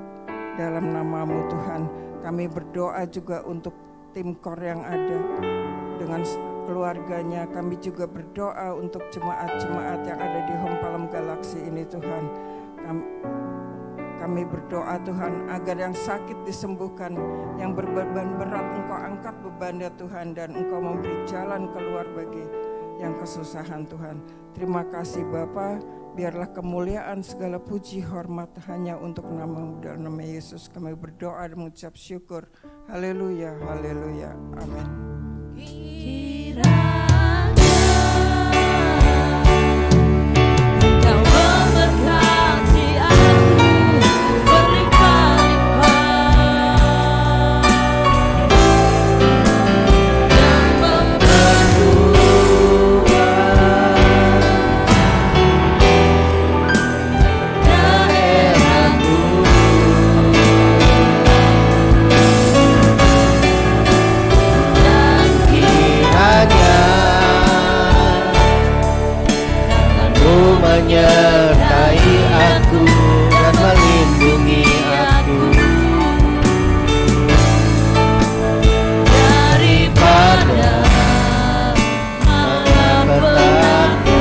dalam nama-Mu Tuhan. Kami berdoa juga untuk tim KOR yang ada dengan keluarganya. Kami juga berdoa untuk jemaat-jemaat yang ada di Home Palem Galaksi ini Tuhan. Kami berdoa Tuhan agar yang sakit disembuhkan, yang berbeban berat Engkau angkat bebannya Tuhan, dan Engkau memberi jalan keluar bagi yang kesusahan Tuhan. Terima kasih Bapa, biarlah kemuliaan segala puji hormat hanya untuk nama-Mu dalam nama Yesus kami berdoa dan mengucap syukur. Haleluya, haleluya, amin. Menyertai aku dan melindungi aku daripada malapetaka,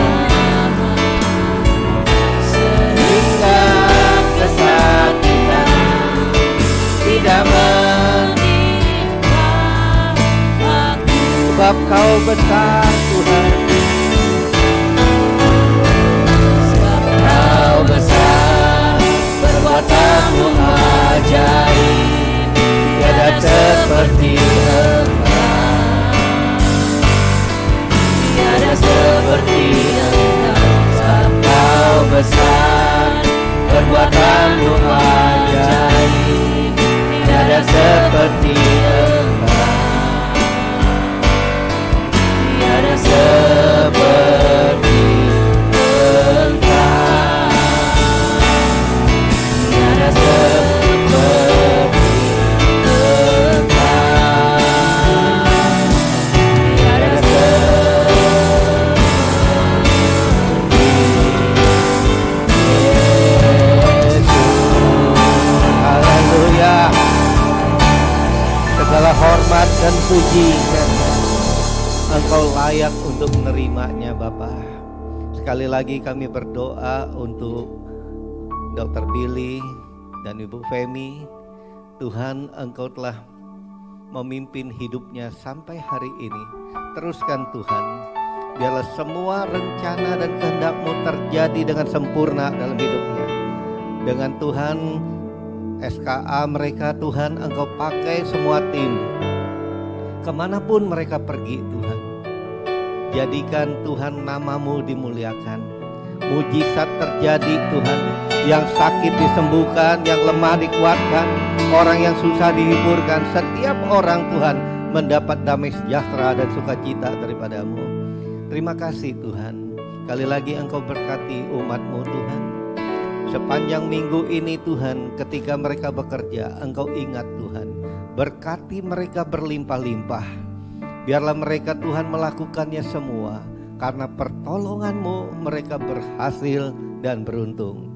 sehingga kesakitan tidak menimpa aku. Sebab Kau besar Tuhan, besar, perbuatan-Mu ajaib, tiada seperti Engkau, tiada seperti Engkau. Sebab Kau besar, perbuatan-Mu ajaib, tiada seperti Engkau, tiada seperti segala hormat dan puji karena Engkau layak untuk menerimanya Bapa. Sekali lagi kami berdoa untuk Dr. Billy dan Ibu Femi. Tuhan, Engkau telah memimpin hidupnya sampai hari ini. Teruskan Tuhan, biarlah semua rencana dan kehendak-Mu terjadi dengan sempurna dalam hidupnya. Dengan Tuhan, SKA mereka Tuhan, Engkau pakai semua tim, kemanapun mereka pergi Tuhan. Jadikan Tuhan nama-Mu dimuliakan, mujizat terjadi Tuhan. Yang sakit disembuhkan, yang lemah dikuatkan, orang yang susah dihiburkan. Setiap orang Tuhan mendapat damai sejahtera dan sukacita daripada-Mu. Terima kasih Tuhan. Kali lagi Engkau berkati umat-Mu Tuhan. Sepanjang minggu ini Tuhan, ketika mereka bekerja, Engkau ingat Tuhan, berkati mereka berlimpah-limpah. Biarlah mereka Tuhan melakukannya semua, karena pertolongan-Mu mereka berhasil dan beruntung.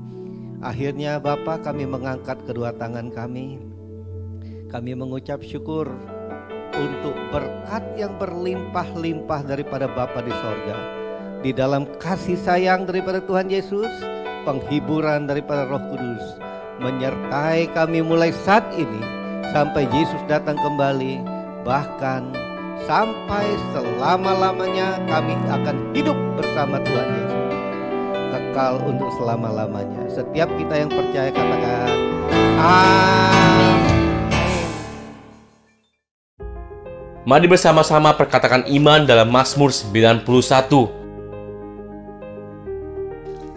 Akhirnya Bapa, kami mengangkat kedua tangan kami. Kami mengucap syukur untuk berkat yang berlimpah-limpah daripada Bapa di sorga. Di dalam kasih sayang daripada Tuhan Yesus, penghiburan daripada Roh Kudus menyertai kami mulai saat ini sampai Yesus datang kembali, bahkan sampai selama-lamanya kami akan hidup bersama Tuhan Yesus, kekal untuk selama-lamanya. Setiap kita yang percaya katakan amin. Mari bersama-sama perkatakan iman dalam Mazmur 91.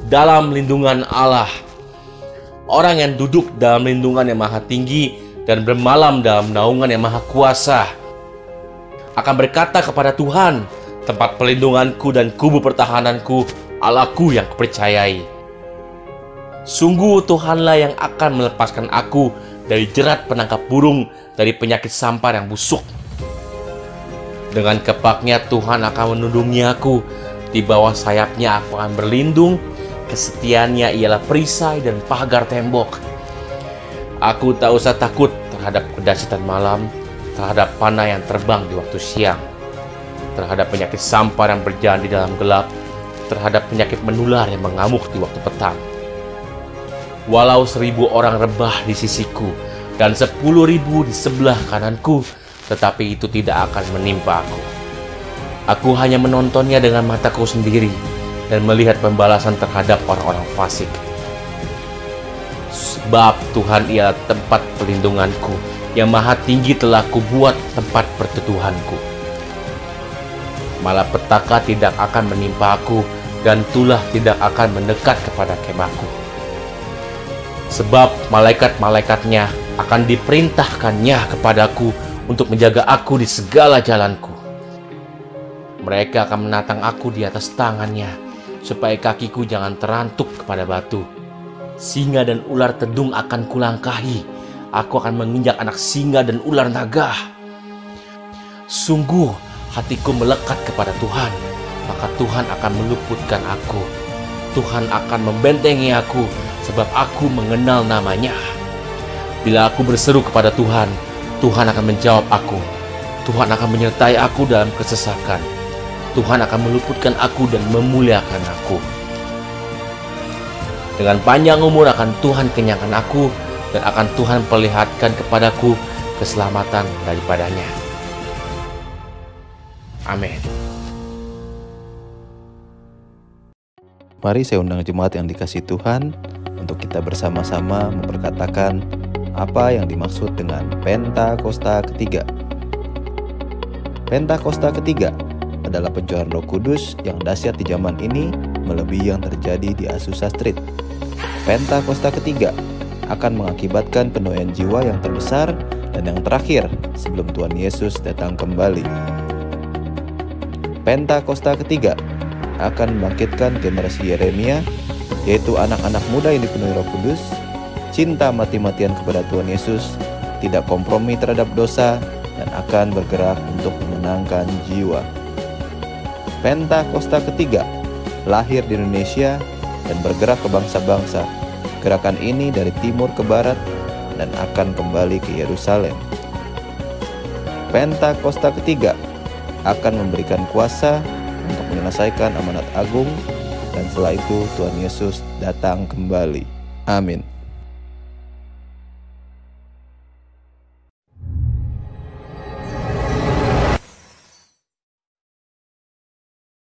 Dalam lindungan Allah, orang yang duduk dalam lindungan yang maha tinggi dan bermalam dalam naungan yang maha kuasa akan berkata kepada Tuhan, tempat perlindunganku dan kubu pertahananku, Allahku yang kupercayai. Sungguh Tuhanlah yang akan melepaskan aku dari jerat penangkap burung, dari penyakit sampar yang busuk. Dengan kepaknya Tuhan akan melindungi aku, di bawah sayapnya aku akan berlindung. Kesetiaannya ialah perisai dan pagar tembok. Aku tak usah takut terhadap kedahsyatan malam, terhadap panah yang terbang di waktu siang, terhadap penyakit sampar yang berjalan di dalam gelap, terhadap penyakit menular yang mengamuk di waktu petang. Walau 1000 orang rebah di sisiku dan 10.000 di sebelah kananku, tetapi itu tidak akan menimpa aku. Aku hanya menontonnya dengan mataku sendiri dan melihat pembalasan terhadap orang-orang fasik. Sebab Tuhan ialah tempat perlindunganku, yang maha tinggi telah kubuat tempat perteduhanku. Malapetaka tidak akan menimpa aku, dan tulah tidak akan mendekat kepada kemahku. Sebab malaikat-malaikatnya akan diperintahkannya kepadaku untuk menjaga aku di segala jalanku. Mereka akan menatang aku di atas tangannya, supaya kakiku jangan terantuk kepada batu. Singa dan ular tedung akan kulangkahi. Aku akan menginjak anak singa dan ular naga. Sungguh hatiku melekat kepada Tuhan, maka Tuhan akan meluputkan aku. Tuhan akan membentengi aku, sebab aku mengenal namanya. Bila aku berseru kepada Tuhan, Tuhan akan menjawab aku. Tuhan akan menyertai aku dalam kesesakan. Tuhan akan meluputkan aku dan memuliakan aku. Dengan panjang umur akan Tuhan kenyangkan aku, dan akan Tuhan perlihatkan kepadaku keselamatan daripadanya. Amin. Mari saya undang jemaat yang dikasihi Tuhan untuk kita bersama-sama memperkatakan apa yang dimaksud dengan Pentakosta ketiga. Pentakosta ketiga adalah pencurahan Roh Kudus yang dahsyat di zaman ini, melebihi yang terjadi di Azusa Street. Pentakosta ketiga akan mengakibatkan penuaian jiwa yang terbesar dan yang terakhir sebelum Tuhan Yesus datang kembali. Pentakosta ketiga akan membangkitkan generasi Yeremia, yaitu anak-anak muda yang dipenuhi Roh Kudus, cinta mati-matian kepada Tuhan Yesus, tidak kompromi terhadap dosa, dan akan bergerak untuk memenangkan jiwa. Pentakosta ketiga lahir di Indonesia dan bergerak ke bangsa-bangsa. Gerakan ini dari timur ke barat dan akan kembali ke Yerusalem. Pentakosta ketiga akan memberikan kuasa untuk menyelesaikan amanat agung, dan setelah itu Tuhan Yesus datang kembali. Amin.